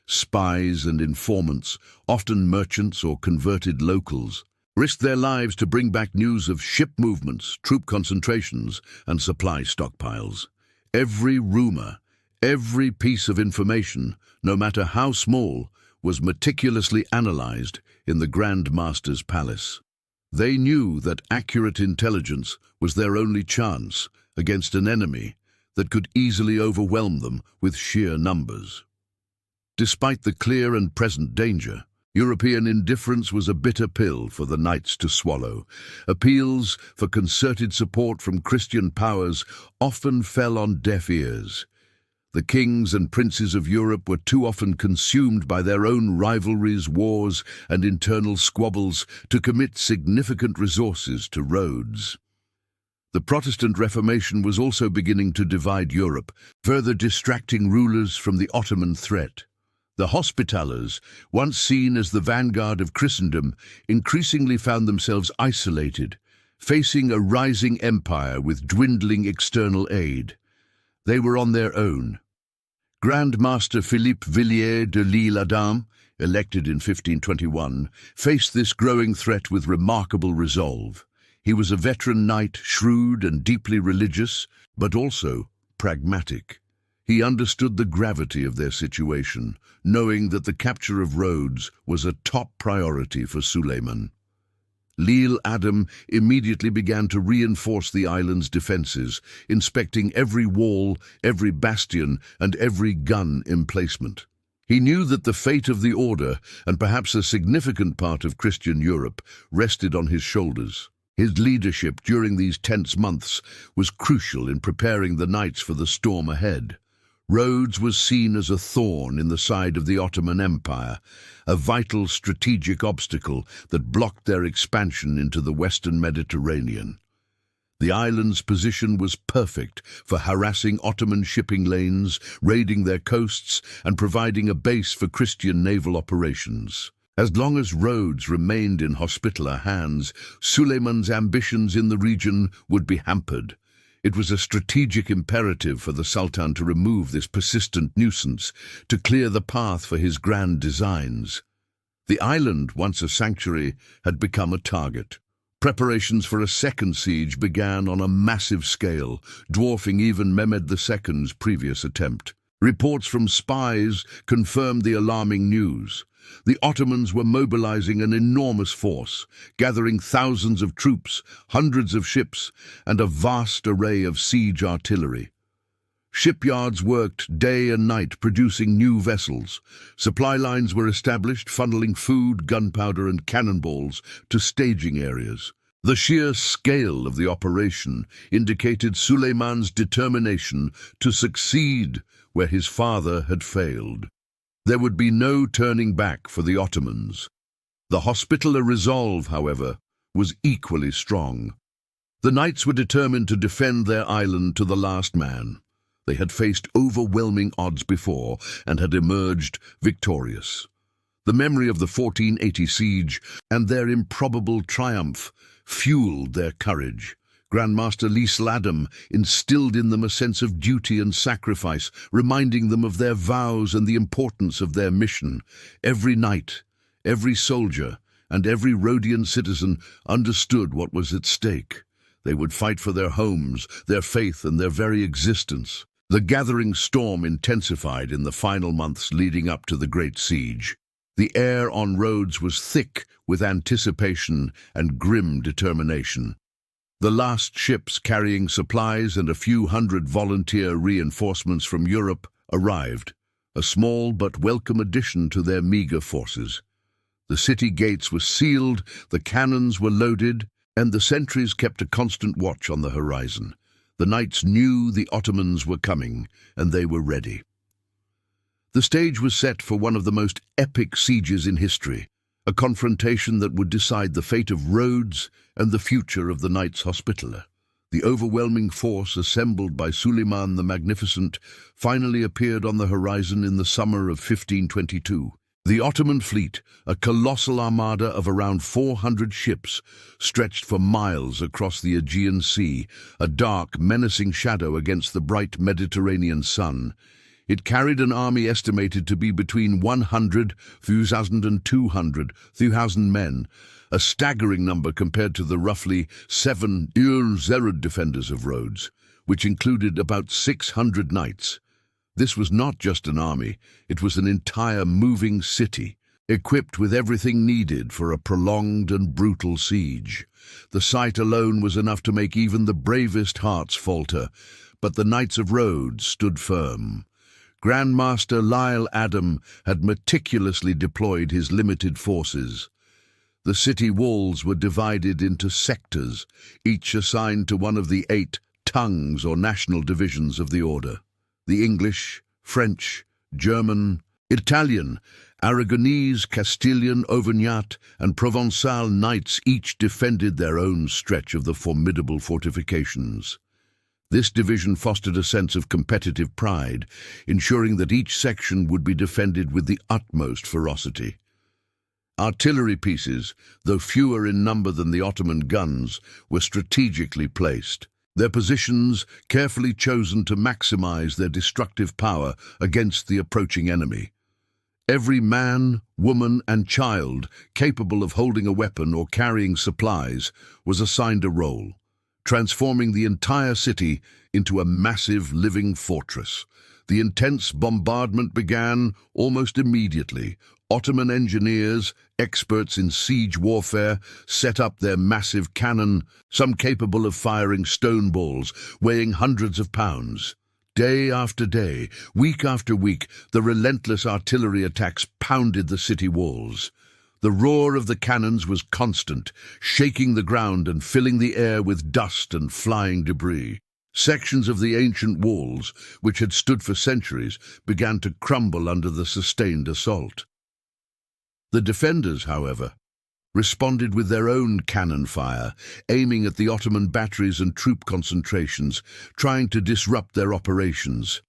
Spies and informants, often merchants or converted locals, risked their lives to bring back news of ship movements, troop concentrations, and supply stockpiles. Every rumor, every piece of information, no matter how small, was meticulously analyzed in the Grand Master's palace. They knew that accurate intelligence was their only chance against an enemy that could easily overwhelm them with sheer numbers. Despite the clear and present danger, European indifference was a bitter pill for the knights to swallow. Appeals for concerted support from Christian powers often fell on deaf ears. The kings and princes of Europe were too often consumed by their own rivalries, wars, and internal squabbles to commit significant resources to Rhodes. The Protestant Reformation was also beginning to divide Europe, further distracting rulers from the Ottoman threat. The Hospitallers, once seen as the vanguard of Christendom, increasingly found themselves isolated, facing a rising empire with dwindling external aid. They were on their own. Grand Master Philippe Villiers de l'Isle-Adam, elected in 1521, faced this growing threat with remarkable resolve. He was a veteran knight, shrewd and deeply religious, but also pragmatic. He understood the gravity of their situation, knowing that the capture of Rhodes was a top priority for Suleiman. L'Isle-Adam immediately began to reinforce the island's defenses, inspecting every wall, every bastion, and every gun emplacement. He knew that the fate of the order, and perhaps a significant part of Christian Europe, rested on his shoulders. His leadership during these tense months was crucial in preparing the knights for the storm ahead. Rhodes was seen as a thorn in the side of the Ottoman Empire, a vital strategic obstacle that blocked their expansion into the Western Mediterranean. The island's position was perfect for harassing Ottoman shipping lanes, raiding their coasts, and providing a base for Christian naval operations. As long as Rhodes remained in Hospitaller hands, Suleiman's ambitions in the region would be hampered. It was a strategic imperative for the Sultan to remove this persistent nuisance, to clear the path for his grand designs. The island, once a sanctuary, had become a target. Preparations for a second siege began on a massive scale, dwarfing even Mehmed II's previous attempt. Reports from spies confirmed the alarming news. The Ottomans were mobilizing an enormous force, gathering thousands of troops, hundreds of ships, and a vast array of siege artillery. Shipyards worked day and night producing new vessels. Supply lines were established, funneling food, gunpowder, and cannonballs to staging areas. The sheer scale of the operation indicated Suleiman's determination to succeed where his father had failed. There would be no turning back for the Ottomans. The Hospitaller resolve, however, was equally strong. The knights were determined to defend their island to the last man. They had faced overwhelming odds before and had emerged victorious. The memory of the 1480 siege and their improbable triumph fueled their courage. Grand Master l'Isle-Adam instilled in them a sense of duty and sacrifice, reminding them of their vows and the importance of their mission. Every knight, every soldier, and every Rhodian citizen understood what was at stake. They would fight for their homes, their faith, and their very existence. The gathering storm intensified in the final months leading up to the Great Siege. The air on Rhodes was thick with anticipation and grim determination. The last ships carrying supplies and a few hundred volunteer reinforcements from Europe arrived, a small but welcome addition to their meager forces. The city gates were sealed, the cannons were loaded, and the sentries kept a constant watch on the horizon. The knights knew the Ottomans were coming, and they were ready. The stage was set for one of the most epic sieges in history, a confrontation that would decide the fate of Rhodes and the future of the Knights Hospitaller. The overwhelming force assembled by Suleiman the Magnificent finally appeared on the horizon in the summer of 1522. The Ottoman fleet, a colossal armada of around 400 ships, stretched for miles across the Aegean Sea, a dark, menacing shadow against the bright Mediterranean sun. It carried an army estimated to be between 100,000 and 200,000 men, a staggering number compared to the roughly 7,000 defenders of Rhodes, which included about 600 knights. This was not just an army, it was an entire moving city, equipped with everything needed for a prolonged and brutal siege. The sight alone was enough to make even the bravest hearts falter, but the Knights of Rhodes stood firm. Grand Master Lyle Adam had meticulously deployed his limited forces. The city walls were divided into sectors, each assigned to one of the 8 tongues or national divisions of the order. The English, French, German, Italian, Aragonese, Castilian, Auvergnat, and Provençal knights each defended their own stretch of the formidable fortifications. This division fostered a sense of competitive pride, ensuring that each section would be defended with the utmost ferocity. Artillery pieces, though fewer in number than the Ottoman guns, were strategically placed, their positions carefully chosen to maximize their destructive power against the approaching enemy. Every man, woman, and child capable of holding a weapon or carrying supplies was assigned a role, transforming the entire city into a massive living fortress. The intense bombardment began almost immediately. Ottoman engineers, experts in siege warfare, set up their massive cannon, some capable of firing stone balls weighing hundreds of pounds. Day after day, week after week, the relentless artillery attacks pounded the city walls. The roar of the cannons was constant, shaking the ground and filling the air with dust and flying debris. Sections of the ancient walls, which had stood for centuries, began to crumble under the sustained assault. The defenders, however, responded with their own cannon fire, aiming at the Ottoman batteries and troop concentrations, trying to disrupt their operations.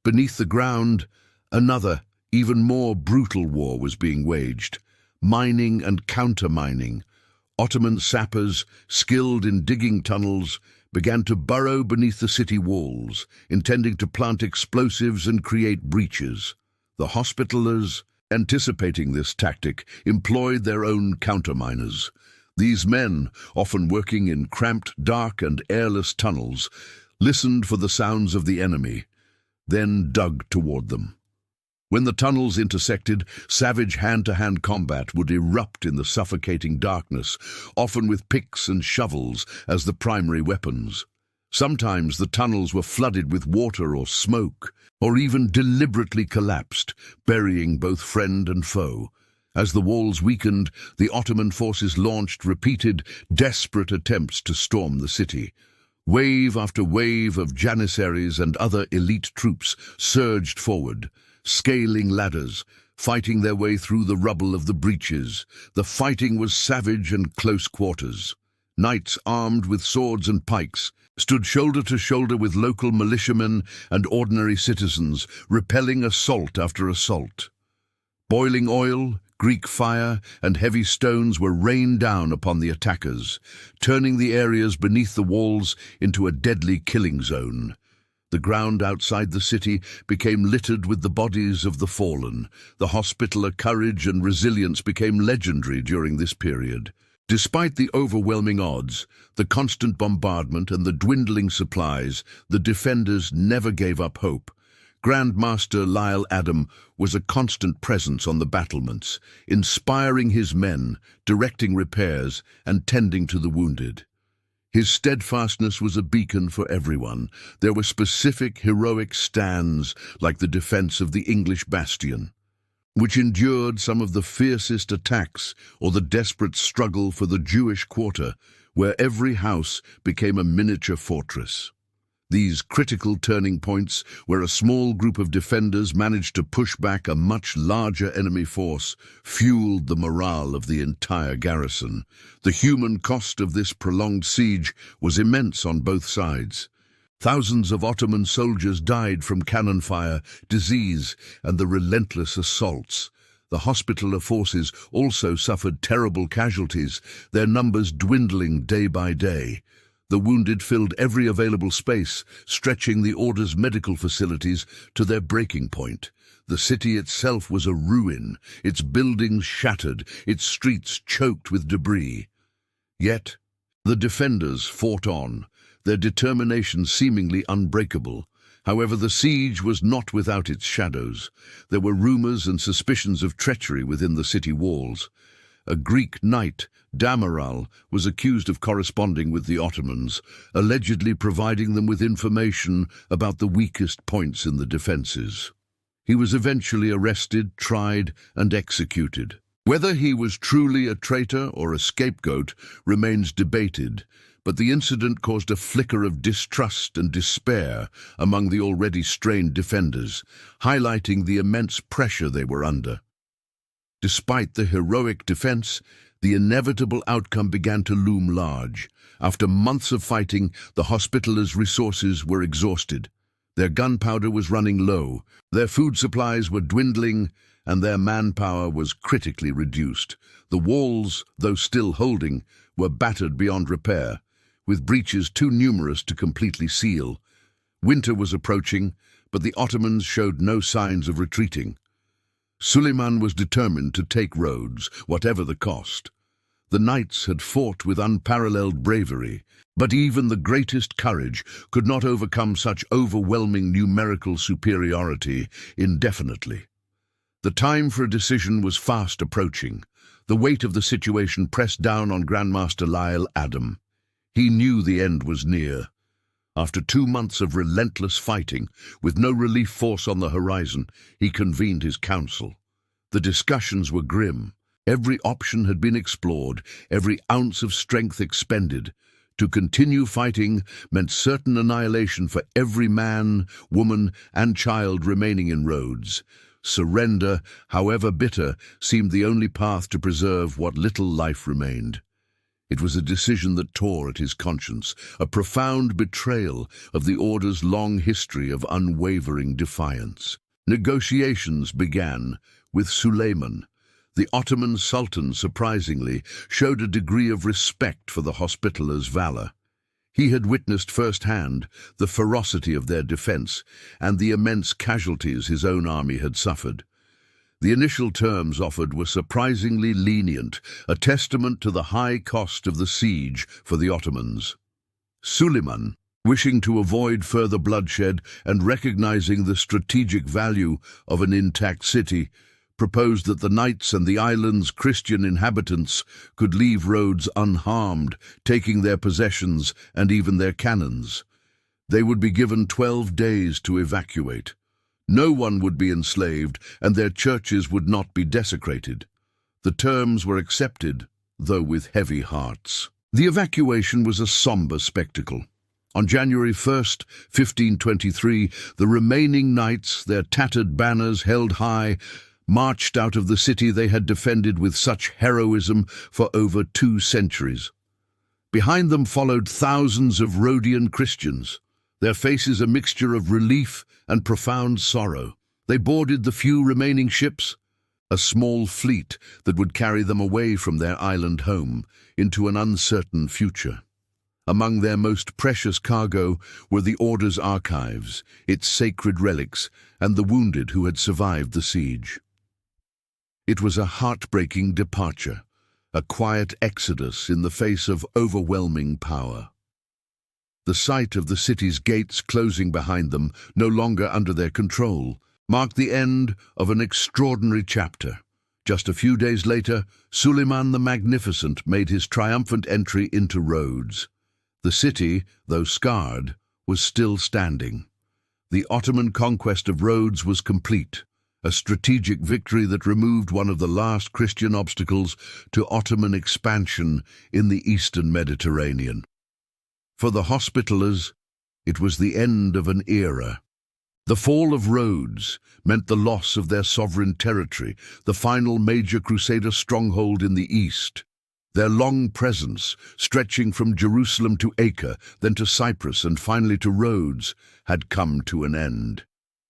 Beneath the ground, another, even more brutal war was being waged. Mining and counter-mining. Ottoman sappers, skilled in digging tunnels, began to burrow beneath the city walls, intending to plant explosives and create breaches. The Hospitallers, anticipating this tactic, employed their own counterminers. These men, often working in cramped, dark and airless tunnels, listened for the sounds of the enemy, then dug toward them. When the tunnels intersected, savage hand-to-hand combat would erupt in the suffocating darkness, often with picks and shovels as the primary weapons. Sometimes the tunnels were flooded with water or smoke, or even deliberately collapsed, burying both friend and foe. As the walls weakened, the Ottoman forces launched repeated, desperate attempts to storm the city. Wave after wave of janissaries and other elite troops surged forward, scaling ladders, fighting their way through the rubble of the breaches. The fighting was savage and close quarters. Knights armed with swords and pikes stood shoulder to shoulder with local militiamen and ordinary citizens, repelling assault after assault. Boiling oil, Greek fire, and heavy stones were rained down upon the attackers, turning the areas beneath the walls into a deadly killing zone. The ground outside the city became littered with the bodies of the fallen. The Hospitaller courage and resilience became legendary during this period. Despite the overwhelming odds, the constant bombardment and the dwindling supplies, the defenders never gave up hope. Grand Master Lyle Adam was a constant presence on the battlements, inspiring his men, directing repairs, and tending to the wounded. His steadfastness was a beacon for everyone. There were specific heroic stands, like the defense of the English bastion, which endured some of the fiercest attacks, or the desperate struggle for the Jewish quarter, where every house became a miniature fortress. These critical turning points, where a small group of defenders managed to push back a much larger enemy force, fueled the morale of the entire garrison. The human cost of this prolonged siege was immense on both sides. Thousands of Ottoman soldiers died from cannon fire, disease, and the relentless assaults. The Hospitaller forces also suffered terrible casualties, their numbers dwindling day by day. The wounded filled every available space, stretching the Order's medical facilities to their breaking point. The city itself was a ruin, its buildings shattered, its streets choked with debris. Yet, the defenders fought on, their determination seemingly unbreakable. However, the siege was not without its shadows. There were rumors and suspicions of treachery within the city walls. A Greek knight, Damiral, was accused of corresponding with the Ottomans, allegedly providing them with information about the weakest points in the defences. He was eventually arrested, tried, and executed. Whether he was truly a traitor or a scapegoat remains debated, but the incident caused a flicker of distrust and despair among the already strained defenders, highlighting the immense pressure they were under. Despite the heroic defense, the inevitable outcome began to loom large. After months of fighting, the Hospitallers' resources were exhausted. Their gunpowder was running low, their food supplies were dwindling, and their manpower was critically reduced. The walls, though still holding, were battered beyond repair, with breaches too numerous to completely seal. Winter was approaching, but the Ottomans showed no signs of retreating. Suleiman was determined to take Rhodes, whatever the cost. The knights had fought with unparalleled bravery, but even the greatest courage could not overcome such overwhelming numerical superiority indefinitely. The time for a decision was fast approaching. The weight of the situation pressed down on Grandmaster Lyle Adam. He knew the end was near. After 2 months of relentless fighting, with no relief force on the horizon, he convened his council. The discussions were grim. Every option had been explored, every ounce of strength expended. To continue fighting meant certain annihilation for every man, woman, and child remaining in Rhodes. Surrender, however bitter, seemed the only path to preserve what little life remained. It was a decision that tore at his conscience, a profound betrayal of the Order's long history of unwavering defiance. Negotiations began with Suleiman. The Ottoman Sultan, surprisingly, showed a degree of respect for the Hospitallers' valor. He had witnessed firsthand the ferocity of their defense and the immense casualties his own army had suffered. The initial terms offered were surprisingly lenient, a testament to the high cost of the siege for the Ottomans. Suleiman, wishing to avoid further bloodshed and recognizing the strategic value of an intact city, proposed that the knights and the island's Christian inhabitants could leave Rhodes unharmed, taking their possessions and even their cannons. They would be given 12 days to evacuate. No one would be enslaved, and their churches would not be desecrated. The terms were accepted, though with heavy hearts. The evacuation was a somber spectacle. On January 1st, 1523, the remaining knights, their tattered banners held high, marched out of the city they had defended with such heroism for over 2 centuries. Behind them followed thousands of Rhodian Christians, their faces a mixture of relief and profound sorrow. They boarded the few remaining ships, a small fleet that would carry them away from their island home into an uncertain future. Among their most precious cargo were the Order's archives, its sacred relics, and the wounded who had survived the siege. It was a heartbreaking departure, a quiet exodus in the face of overwhelming power. The sight of the city's gates closing behind them, no longer under their control, marked the end of an extraordinary chapter. Just a few days later, Suleiman the Magnificent made his triumphant entry into Rhodes. The city, though scarred, was still standing. The Ottoman conquest of Rhodes was complete, a strategic victory that removed one of the last Christian obstacles to Ottoman expansion in the eastern Mediterranean. For the Hospitallers, it was the end of an era. The fall of Rhodes meant the loss of their sovereign territory, the final major Crusader stronghold in the east. Their long presence, stretching from Jerusalem to Acre, then to Cyprus and finally to Rhodes, had come to an end.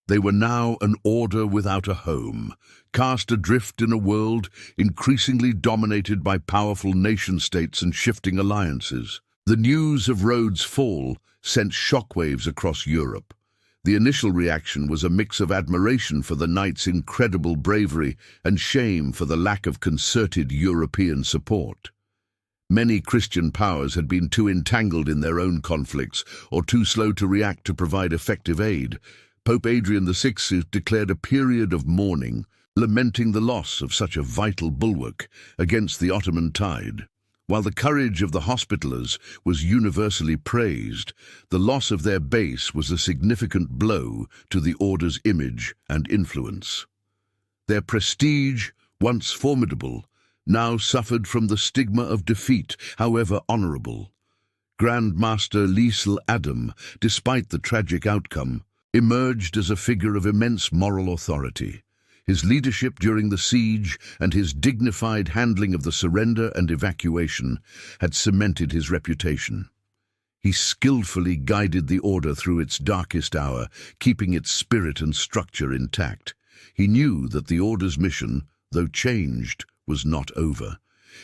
They were now an order without a home, cast adrift in a world increasingly dominated by powerful nation-states and shifting alliances. The news of Rhodes' fall sent shockwaves across Europe. The initial reaction was a mix of admiration for the knights' incredible bravery and shame for the lack of concerted European support. Many Christian powers had been too entangled in their own conflicts or too slow to react to provide effective aid. Pope Adrian VI declared a period of mourning, lamenting the loss of such a vital bulwark against the Ottoman tide. While the courage of the Hospitallers was universally praised, the loss of their base was a significant blow to the order's image and influence. Their prestige, once formidable, now suffered from the stigma of defeat, however honourable. Grand Master Liesl Adam, despite the tragic outcome, emerged as a figure of immense moral authority. His leadership during the siege and his dignified handling of the surrender and evacuation had cemented his reputation. He skillfully guided the order through its darkest hour, keeping its spirit and structure intact. He knew that the order's mission, though changed, was not over.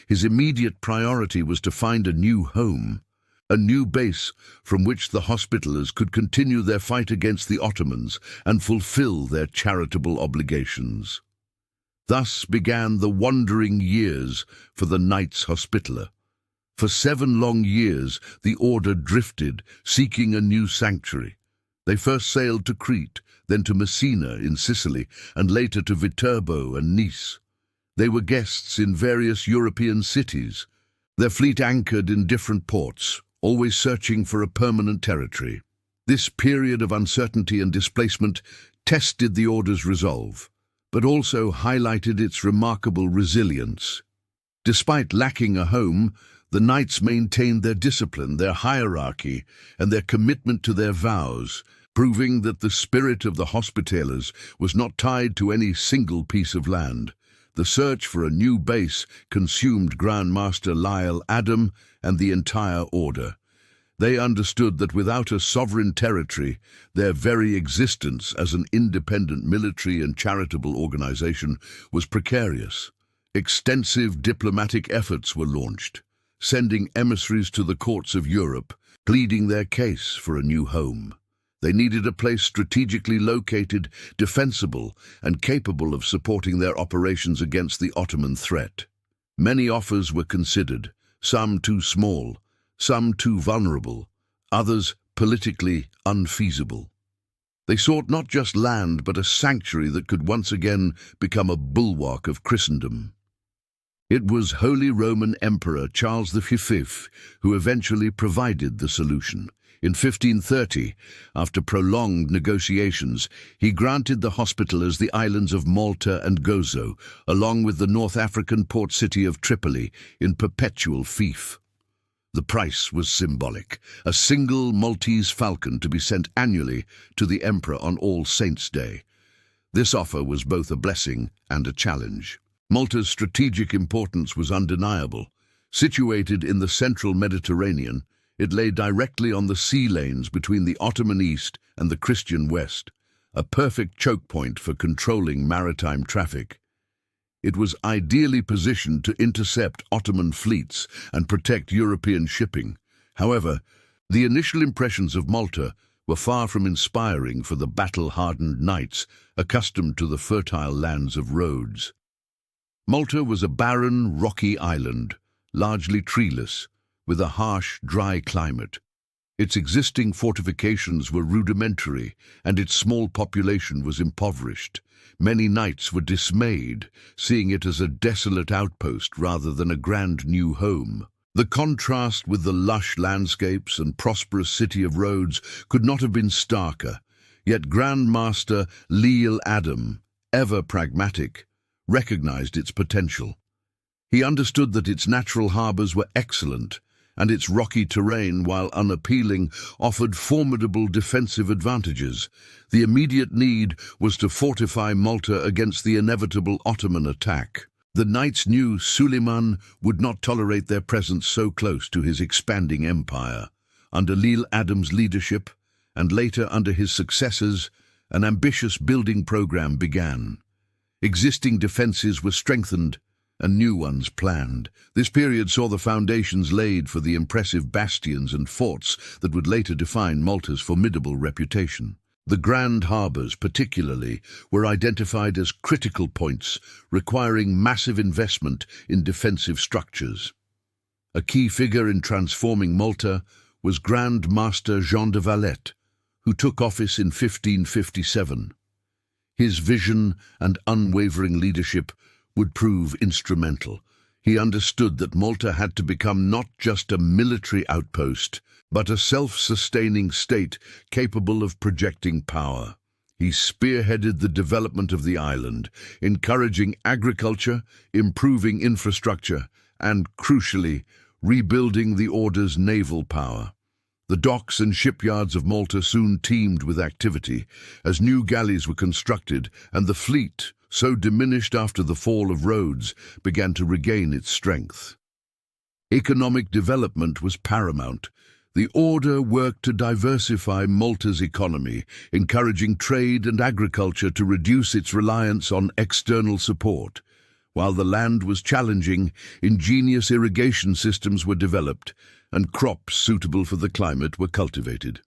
His immediate priority was to find a new home, a new base from which the Hospitallers could continue their fight against the Ottomans and fulfill their charitable obligations. Thus began the wandering years for the Knights Hospitaller. For 7 long years the order drifted, seeking a new sanctuary. They first sailed to Crete, then to Messina in Sicily, and later to Viterbo and Nice. They were guests in various European cities. Their fleet anchored in different ports, always searching for a permanent territory. This period of uncertainty and displacement tested the order's resolve, but also highlighted its remarkable resilience. Despite lacking a home, the knights maintained their discipline, their hierarchy, and their commitment to their vows, proving that the spirit of the Hospitallers was not tied to any single piece of land. The search for a new base consumed Grand Master Liesl Adam and the entire order. They understood that without a sovereign territory, their very existence as an independent military and charitable organization was precarious. Extensive diplomatic efforts were launched, sending emissaries to the courts of Europe, pleading their case for a new home. They needed a place strategically located, defensible, and capable of supporting their operations against the Ottoman threat. Many offers were considered, some too small, some too vulnerable, others politically unfeasible. They sought not just land, but a sanctuary that could once again become a bulwark of Christendom. It was Holy Roman Emperor Charles V who eventually provided the solution. In 1530, after prolonged negotiations, he granted the Hospitallers the islands of Malta and Gozo, along with the North African port city of Tripoli, in perpetual fief. The price was symbolic, a single Maltese falcon to be sent annually to the Emperor on All Saints' Day. This offer was both a blessing and a challenge. Malta's strategic importance was undeniable. Situated in the central Mediterranean, it lay directly on the sea lanes between the Ottoman East and the Christian West, a perfect choke point for controlling maritime traffic. It was ideally positioned to intercept Ottoman fleets and protect European shipping. However, the initial impressions of Malta were far from inspiring for the battle-hardened knights accustomed to the fertile lands of Rhodes. Malta was a barren, rocky island, largely treeless, with a harsh, dry climate. Its existing fortifications were rudimentary, and its small population was impoverished. Many knights were dismayed, seeing it as a desolate outpost rather than a grand new home. The contrast with the lush landscapes and prosperous city of Rhodes could not have been starker, yet Grand Master Liesl Adam, ever pragmatic, recognized its potential. He understood that its natural harbors were excellent, and its rocky terrain, while unappealing, offered formidable defensive advantages. The immediate need was to fortify Malta against the inevitable Ottoman attack. The knights knew Suleiman would not tolerate their presence so close to his expanding empire. Under Liesl Adam's leadership, and later under his successors, an ambitious building program began. Existing defenses were strengthened, and new ones planned. This period saw the foundations laid for the impressive bastions and forts that would later define Malta's formidable reputation. The grand harbours, particularly, were identified as critical points, requiring massive investment in defensive structures. A key figure in transforming Malta was Grand Master Jean de Valette, who took office in 1557. His vision and unwavering leadership would prove instrumental. He understood that Malta had to become not just a military outpost, but a self-sustaining state capable of projecting power. He spearheaded the development of the island, encouraging agriculture, improving infrastructure, and, crucially, rebuilding the order's naval power. The docks and shipyards of Malta soon teemed with activity, as new galleys were constructed, and the fleet, so diminished after the fall of Rhodes, began to regain its strength. Economic development was paramount. The order worked to diversify Malta's economy, encouraging trade and agriculture to reduce its reliance on external support. While the land was challenging, ingenious irrigation systems were developed, and crops suitable for the climate were cultivated.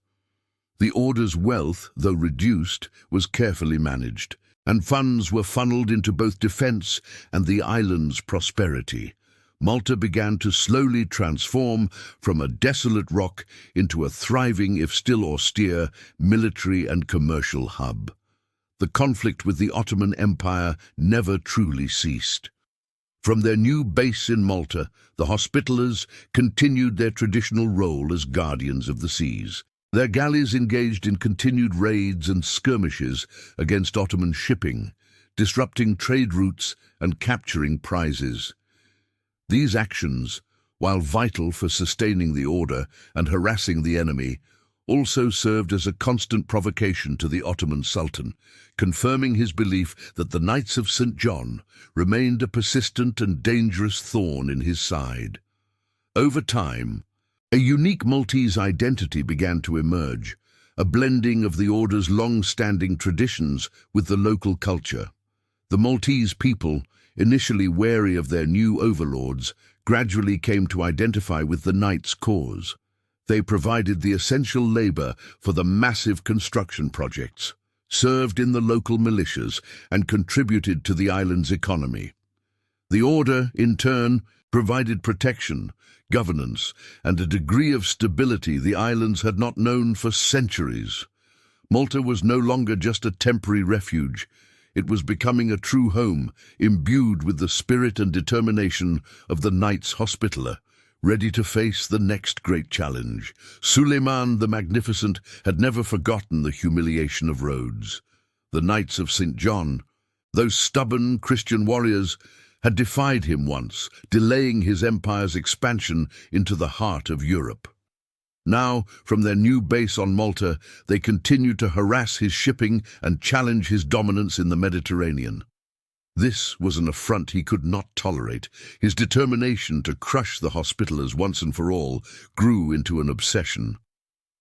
The order's wealth, though reduced, was carefully managed, and funds were funneled into both defense and the island's prosperity. Malta began to slowly transform from a desolate rock into a thriving, if still austere, military and commercial hub. The conflict with the Ottoman Empire never truly ceased. From their new base in Malta, the Hospitallers continued their traditional role as guardians of the seas. Their galleys engaged in continued raids and skirmishes against Ottoman shipping, disrupting trade routes and capturing prizes. These actions, while vital for sustaining the order and harassing the enemy, also served as a constant provocation to the Ottoman Sultan, confirming his belief that the Knights of St. John remained a persistent and dangerous thorn in his side. Over time, a unique Maltese identity began to emerge, a blending of the order's long-standing traditions with the local culture. The Maltese people, initially wary of their new overlords, gradually came to identify with the Knights' cause. They provided the essential labor for the massive construction projects, served in the local militias, and contributed to the island's economy. The order, in turn, provided protection, governance, and a degree of stability the islands had not known for centuries. Malta was no longer just a temporary refuge. It was becoming a true home, imbued with the spirit and determination of the Knights Hospitaller, ready to face the next great challenge. Suleiman the Magnificent had never forgotten the humiliation of Rhodes. The Knights of St. John, those stubborn Christian warriors, had defied him once, delaying his empire's expansion into the heart of Europe. Now, from their new base on Malta, they continued to harass his shipping and challenge his dominance in the Mediterranean. This was an affront he could not tolerate. His determination to crush the Hospitallers once and for all grew into an obsession.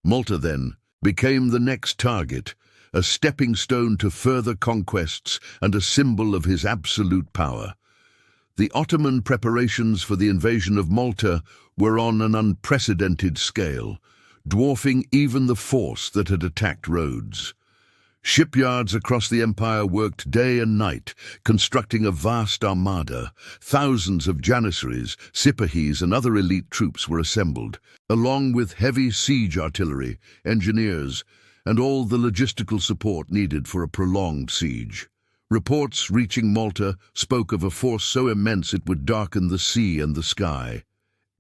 Malta, then, became the next target, a stepping stone to further conquests and a symbol of his absolute power. The Ottoman preparations for the invasion of Malta were on an unprecedented scale, dwarfing even the force that had attacked Rhodes. Shipyards across the empire worked day and night, constructing a vast armada. Thousands of janissaries, sipahis, and other elite troops were assembled, along with heavy siege artillery, engineers, and all the logistical support needed for a prolonged siege. Reports reaching Malta spoke of a force so immense it would darken the sea and the sky.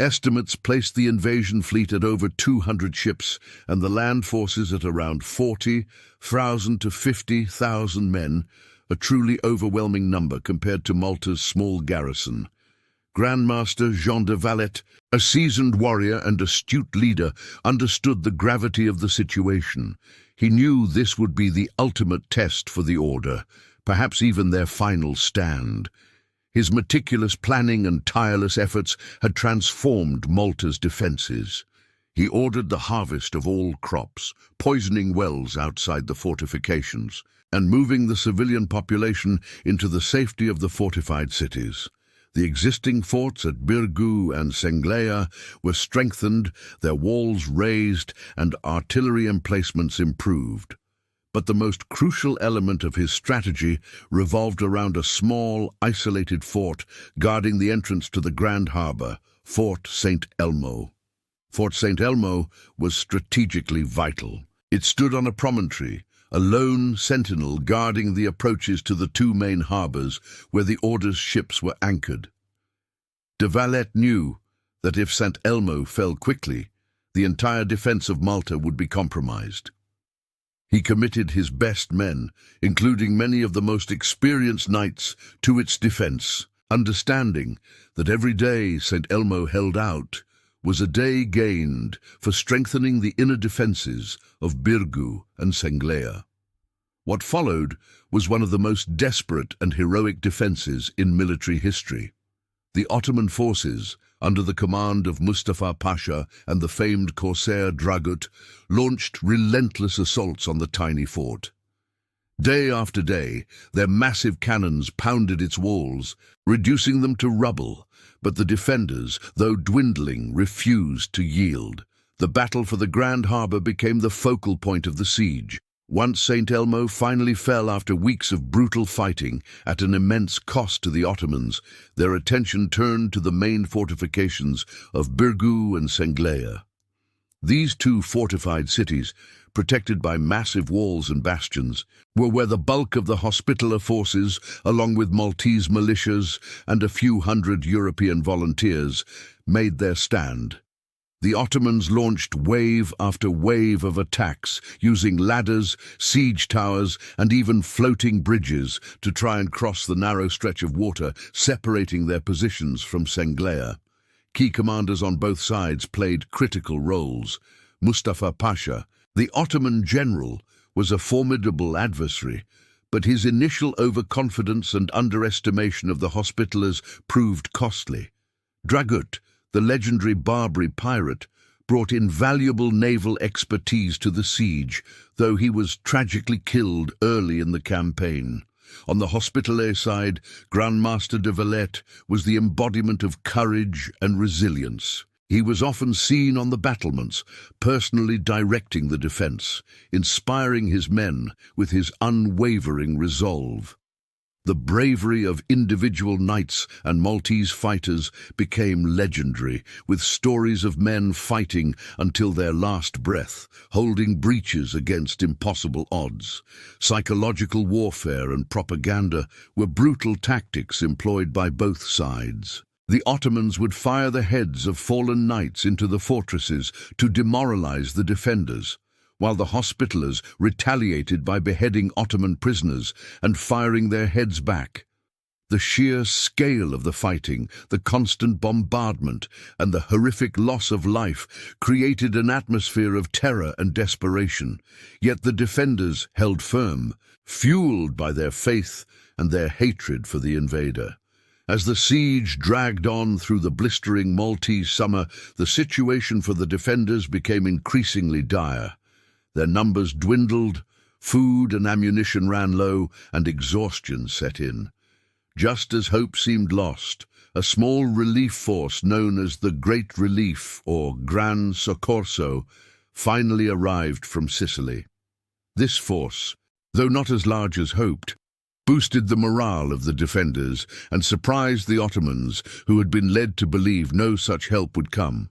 Estimates placed the invasion fleet at over 200 ships and the land forces at around 40,000 to 50,000 men, a truly overwhelming number compared to Malta's small garrison. Grand Master Jean de Valette, a seasoned warrior and astute leader, understood the gravity of the situation. He knew this would be the ultimate test for the order, perhaps even their final stand. His meticulous planning and tireless efforts had transformed Malta's defenses. He ordered the harvest of all crops, poisoning wells outside the fortifications, and moving the civilian population into the safety of the fortified cities. The existing forts at Birgu and Senglea were strengthened, their walls raised, and artillery emplacements improved. But the most crucial element of his strategy revolved around a small, isolated fort guarding the entrance to the Grand Harbour, Fort St. Elmo. Fort St. Elmo was strategically vital. It stood on a promontory, a lone sentinel guarding the approaches to the two main harbours where the Order's ships were anchored. De Valette knew that if St. Elmo fell quickly, the entire defence of Malta would be compromised. He committed his best men, including many of the most experienced knights, to its defence, understanding that every day St. Elmo held out was a day gained for strengthening the inner defences of Birgu and Senglea. What followed was one of the most desperate and heroic defences in military history. The Ottoman forces, under the command of Mustafa Pasha and the famed corsair Dragut, launched relentless assaults on the tiny fort. Day after day, their massive cannons pounded its walls, reducing them to rubble, but the defenders, though dwindling, refused to yield. The battle for the Grand Harbour became the focal point of the siege. Once St. Elmo finally fell after weeks of brutal fighting at an immense cost to the Ottomans, their attention turned to the main fortifications of Birgu and Senglea. These two fortified cities, protected by massive walls and bastions, were where the bulk of the Hospitaller forces, along with Maltese militias and a few hundred European volunteers, made their stand. The Ottomans launched wave after wave of attacks, using ladders, siege towers, and even floating bridges to try and cross the narrow stretch of water separating their positions from Senglea. Key commanders on both sides played critical roles. Mustafa Pasha, the Ottoman general, was a formidable adversary, but his initial overconfidence and underestimation of the Hospitallers proved costly. Dragut, the legendary Barbary pirate, brought invaluable naval expertise to the siege, though he was tragically killed early in the campaign. On the Hospitaller side, Grandmaster de Valette was the embodiment of courage and resilience. He was often seen on the battlements, personally directing the defence, inspiring his men with his unwavering resolve. The bravery of individual knights and Maltese fighters became legendary, with stories of men fighting until their last breath, holding breaches against impossible odds. Psychological warfare and propaganda were brutal tactics employed by both sides. The Ottomans would fire the heads of fallen knights into the fortresses to demoralize the defenders, while the Hospitallers retaliated by beheading Ottoman prisoners and firing their heads back. The sheer scale of the fighting, the constant bombardment, and the horrific loss of life created an atmosphere of terror and desperation. Yet the defenders held firm, fueled by their faith and their hatred for the invader. As the siege dragged on through the blistering Maltese summer, the situation for the defenders became increasingly dire. Their numbers dwindled, food and ammunition ran low, and exhaustion set in. Just as hope seemed lost, a small relief force known as the Great Relief, or Gran Soccorso, finally arrived from Sicily. This force, though not as large as hoped, boosted the morale of the defenders and surprised the Ottomans, who had been led to believe no such help would come.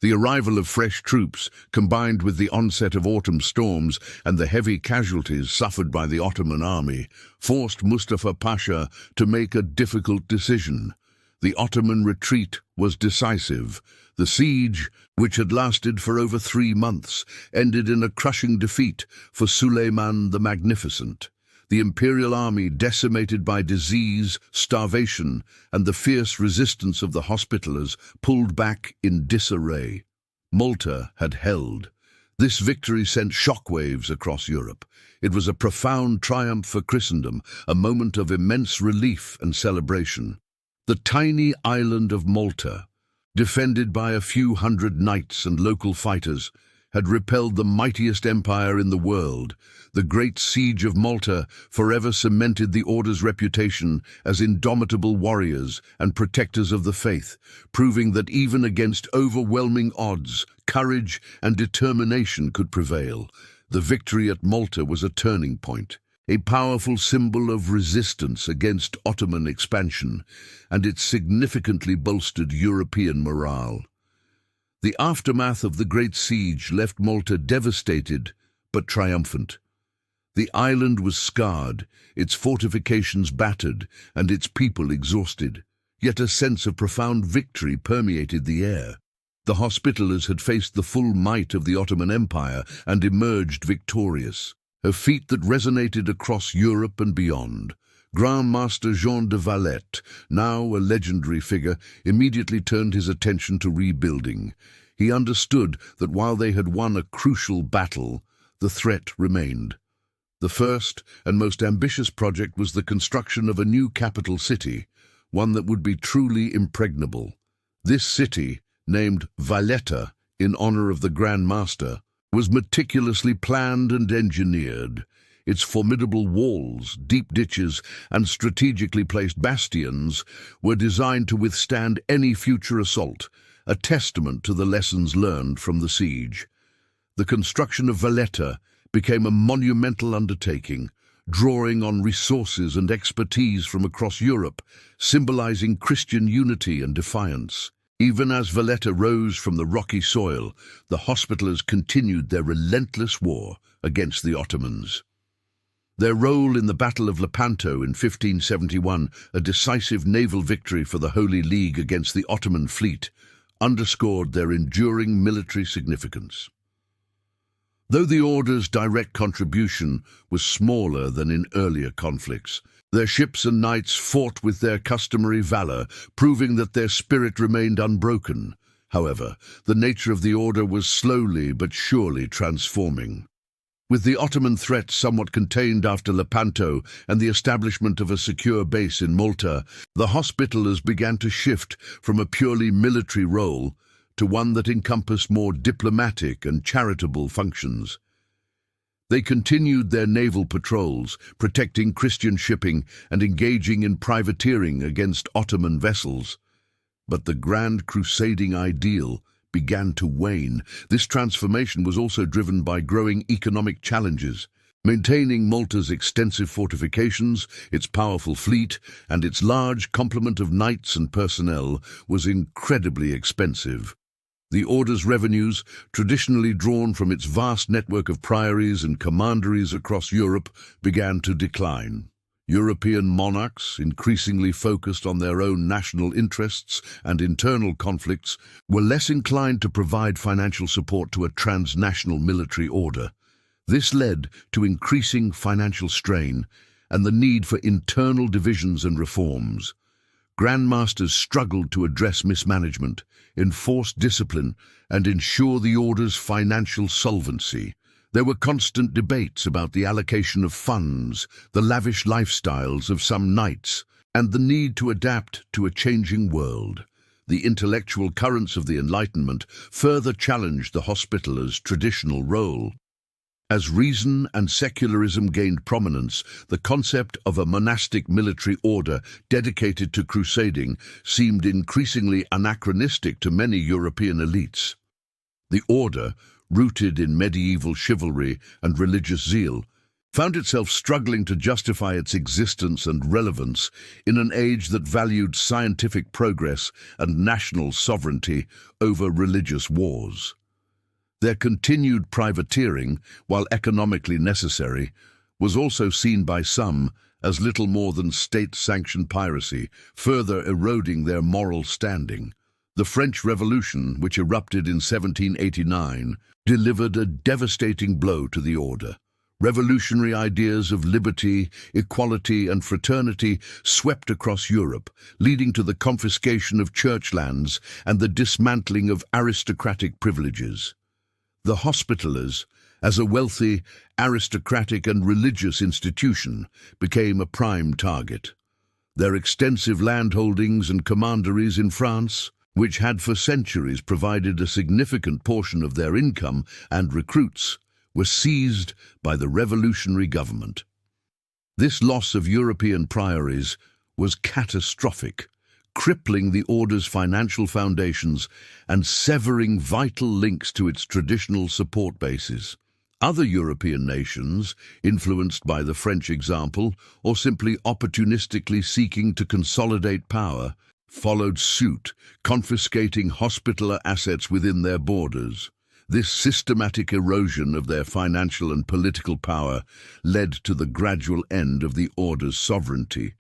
The arrival of fresh troops, combined with the onset of autumn storms and the heavy casualties suffered by the Ottoman army, forced Mustafa Pasha to make a difficult decision. The Ottoman retreat was decisive. The siege, which had lasted for over 3 months, ended in a crushing defeat for Suleiman the Magnificent. The imperial army, decimated by disease, starvation, and the fierce resistance of the Hospitallers, pulled back in disarray. Malta had held. This victory sent shockwaves across Europe. It was a profound triumph for Christendom, a moment of immense relief and celebration. The tiny island of Malta, defended by a few hundred knights and local fighters, had repelled the mightiest empire in the world. The Great Siege of Malta forever cemented the Order's reputation as indomitable warriors and protectors of the faith, proving that even against overwhelming odds, courage and determination could prevail. The victory at Malta was a turning point. a powerful symbol of resistance against Ottoman expansion, and it significantly bolstered European morale. The aftermath of the Great Siege left Malta devastated but triumphant. The island was scarred, its fortifications battered, and its people exhausted. Yet a sense of profound victory permeated the air. The Hospitallers had faced the full might of the Ottoman Empire and emerged victorious, a feat that resonated across Europe and beyond. Grand Master Jean de Valette, now a legendary figure, immediately turned his attention to rebuilding. He understood that while they had won a crucial battle, the threat remained. The first and most ambitious project was the construction of a new capital city, one that would be truly impregnable. This city, named Valletta in honor of the Grand Master, was meticulously planned and engineered. Its formidable walls, deep ditches, and strategically placed bastions were designed to withstand any future assault, a testament to the lessons learned from the siege. The construction of Valletta became a monumental undertaking, drawing on resources and expertise from across Europe, symbolizing Christian unity and defiance. Even as Valletta rose from the rocky soil, the Hospitallers continued their relentless war against the Ottomans. Their role in the Battle of Lepanto in 1571, a decisive naval victory for the Holy League against the Ottoman fleet, underscored their enduring military significance. Though the Order's direct contribution was smaller than in earlier conflicts, their ships and knights fought with their customary valor, proving that their spirit remained unbroken. However, the nature of the Order was slowly but surely transforming. With the Ottoman threat somewhat contained after Lepanto and the establishment of a secure base in Malta, the Hospitallers began to shift from a purely military role to one that encompassed more diplomatic and charitable functions. They continued their naval patrols, protecting Christian shipping and engaging in privateering against Ottoman vessels. But the grand crusading ideal began to wane. This transformation was also driven by growing economic challenges. Maintaining Malta's extensive fortifications, its powerful fleet, and its large complement of knights and personnel was incredibly expensive. The Order's revenues, traditionally drawn from its vast network of priories and commanderies across Europe, began to decline. European monarchs, increasingly focused on their own national interests and internal conflicts, were less inclined to provide financial support to a transnational military order. This led to increasing financial strain and the need for internal divisions and reforms. Grand Masters struggled to address mismanagement, enforce discipline, and ensure the Order's financial solvency. There were constant debates about the allocation of funds, the lavish lifestyles of some knights, and the need to adapt to a changing world. The intellectual currents of the Enlightenment further challenged the Hospitallers' traditional role. As reason and secularism gained prominence, the concept of a monastic military order dedicated to crusading seemed increasingly anachronistic to many European elites. The order, rooted in medieval chivalry and religious zeal, found itself struggling to justify its existence and relevance in an age that valued scientific progress and national sovereignty over religious wars. Their continued privateering, while economically necessary, was also seen by some as little more than state-sanctioned piracy, further eroding their moral standing. The French Revolution, which erupted in 1789, delivered a devastating blow to the Order. Revolutionary ideas of liberty, equality, and fraternity swept across Europe, leading to the confiscation of church lands and the dismantling of aristocratic privileges. The Hospitallers, as a wealthy, aristocratic and religious institution, became a prime target. Their extensive landholdings and commanderies in France, which had for centuries provided a significant portion of their income and recruits, were seized by the revolutionary government. This loss of European priories was catastrophic, crippling the Order's financial foundations and severing vital links to its traditional support bases. Other European nations, influenced by the French example, or simply opportunistically seeking to consolidate power, followed suit, confiscating hospitaller assets within their borders. This systematic erosion of their financial and political power led to the gradual end of the order's sovereignty.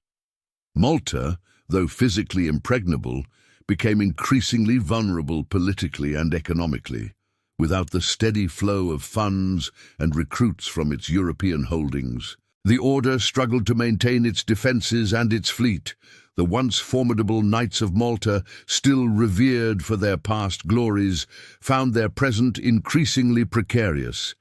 Malta, though physically impregnable, became increasingly vulnerable politically and economically. Without the steady flow of funds and recruits from its European holdings, the order struggled to maintain its defences and its fleet. The once formidable Knights of Malta, still revered for their past glories, found their present increasingly precarious.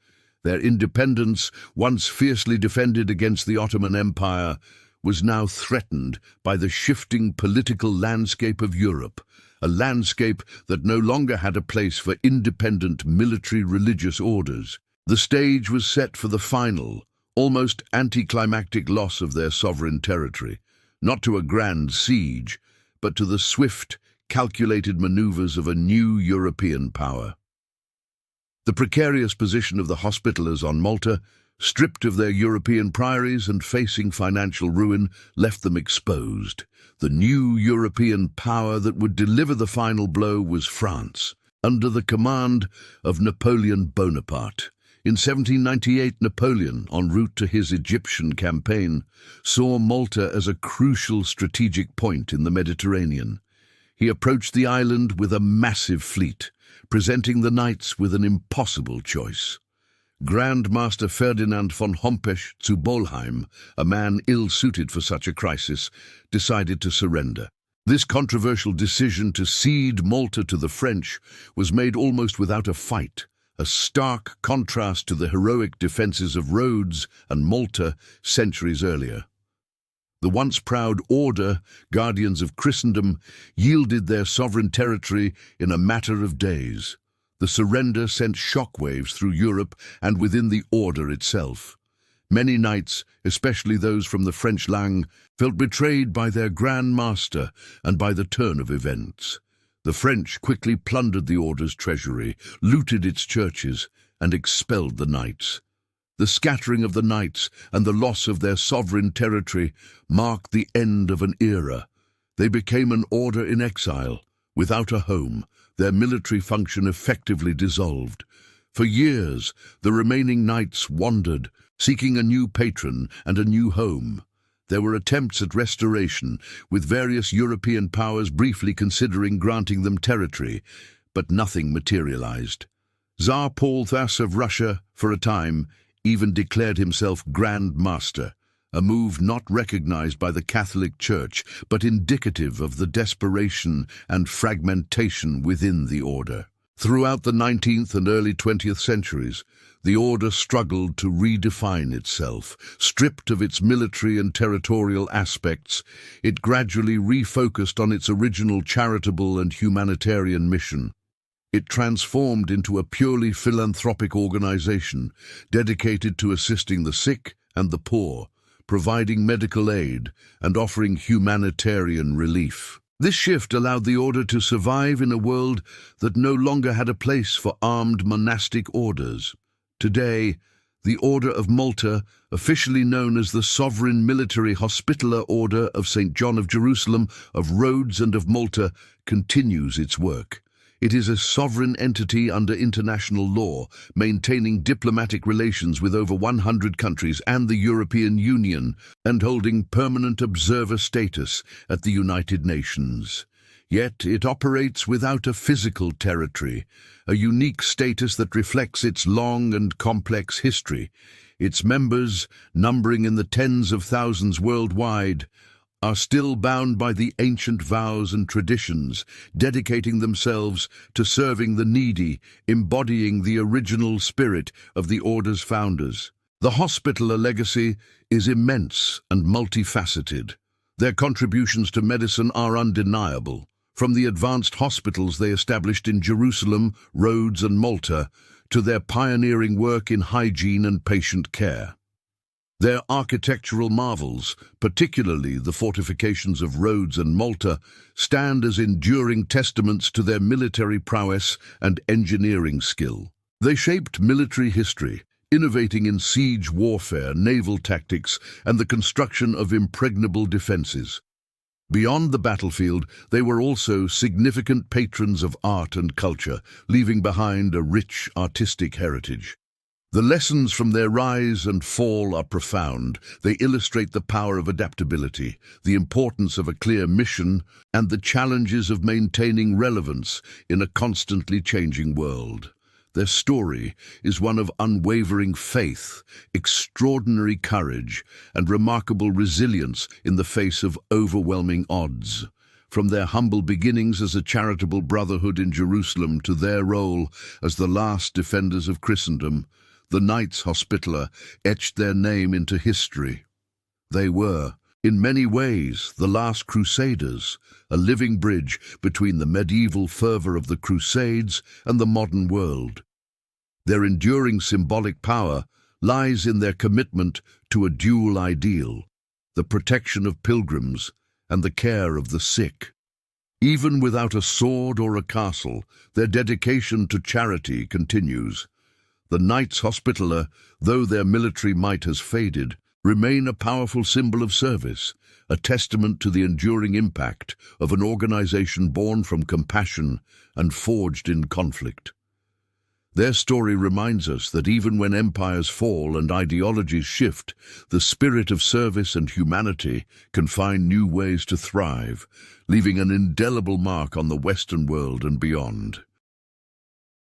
Their independence, once fiercely defended against the Ottoman Empire, was now threatened by the shifting political landscape of Europe, a landscape that no longer had a place for independent military religious orders. The stage was set for the final, almost anticlimactic loss of their sovereign territory, not to a grand siege, but to the swift, calculated maneuvers of a new European power. The precarious position of the Hospitallers on Malta, stripped of their European priories and facing financial ruin, left them exposed. The new European power that would deliver the final blow was France, under the command of Napoleon Bonaparte. In 1798, Napoleon, en route to his Egyptian campaign, saw Malta as a crucial strategic point in the Mediterranean. He approached the island with a massive fleet, presenting the knights with an impossible choice. Grand Master Ferdinand von Hompesch zu Bolheim, a man ill-suited for such a crisis, decided to surrender. This controversial decision to cede Malta to the French was made almost without a fight, a stark contrast to the heroic defences of Rhodes and Malta centuries earlier. The once proud Order, guardians of Christendom, yielded their sovereign territory in a matter of days. The surrender sent shockwaves through Europe and within the Order itself. Many knights, especially those from the French line, felt betrayed by their Grand Master and by the turn of events. The French quickly plundered the Order's treasury, looted its churches, and expelled the knights. The scattering of the knights and the loss of their sovereign territory marked the end of an era. They became an order in exile, without a home, their military function effectively dissolved. For years, the remaining knights wandered, seeking a new patron and a new home. There were attempts at restoration, with various European powers briefly considering granting them territory, but nothing materialized. Tsar Paul I of Russia, for a time, even declared himself Grand Master, a move not recognized by the Catholic Church, but indicative of the desperation and fragmentation within the Order. Throughout the 19th and early 20th centuries, the Order struggled to redefine itself. Stripped of its military and territorial aspects, it gradually refocused on its original charitable and humanitarian mission. It transformed into a purely philanthropic organization, dedicated to assisting the sick and the poor, providing medical aid and offering humanitarian relief. This shift allowed the Order to survive in a world that no longer had a place for armed monastic orders. Today, the Order of Malta, officially known as the Sovereign Military Hospitaller Order of St. John of Jerusalem, of Rhodes and of Malta, continues its work. It is a sovereign entity under international law, maintaining diplomatic relations with over 100 countries and the European Union, and holding permanent observer status at the United Nations. Yet it operates without a physical territory, a unique status that reflects its long and complex history. Its members, numbering in the tens of thousands worldwide, are still bound by the ancient vows and traditions, dedicating themselves to serving the needy, embodying the original spirit of the Order's founders. The Hospitaller legacy is immense and multifaceted. Their contributions to medicine are undeniable, from the advanced hospitals they established in Jerusalem, Rhodes and Malta, to their pioneering work in hygiene and patient care. Their architectural marvels, particularly the fortifications of Rhodes and Malta, stand as enduring testaments to their military prowess and engineering skill. They shaped military history, innovating in siege warfare, naval tactics, and the construction of impregnable defenses. Beyond the battlefield, they were also significant patrons of art and culture, leaving behind a rich artistic heritage. The lessons from their rise and fall are profound. They illustrate the power of adaptability, the importance of a clear mission, and the challenges of maintaining relevance in a constantly changing world. Their story is one of unwavering faith, extraordinary courage, and remarkable resilience in the face of overwhelming odds. From their humble beginnings as a charitable brotherhood in Jerusalem to their role as the last defenders of Christendom, the Knights Hospitaller etched their name into history. They were, in many ways, the last Crusaders, a living bridge between the medieval fervor of the Crusades and the modern world. Their enduring symbolic power lies in their commitment to a dual ideal, the protection of pilgrims and the care of the sick. Even without a sword or a castle, their dedication to charity continues. The Knights Hospitaller, though their military might has faded, remain a powerful symbol of service, a testament to the enduring impact of an organization born from compassion and forged in conflict. Their story reminds us that even when empires fall and ideologies shift, the spirit of service and humanity can find new ways to thrive, leaving an indelible mark on the Western world and beyond.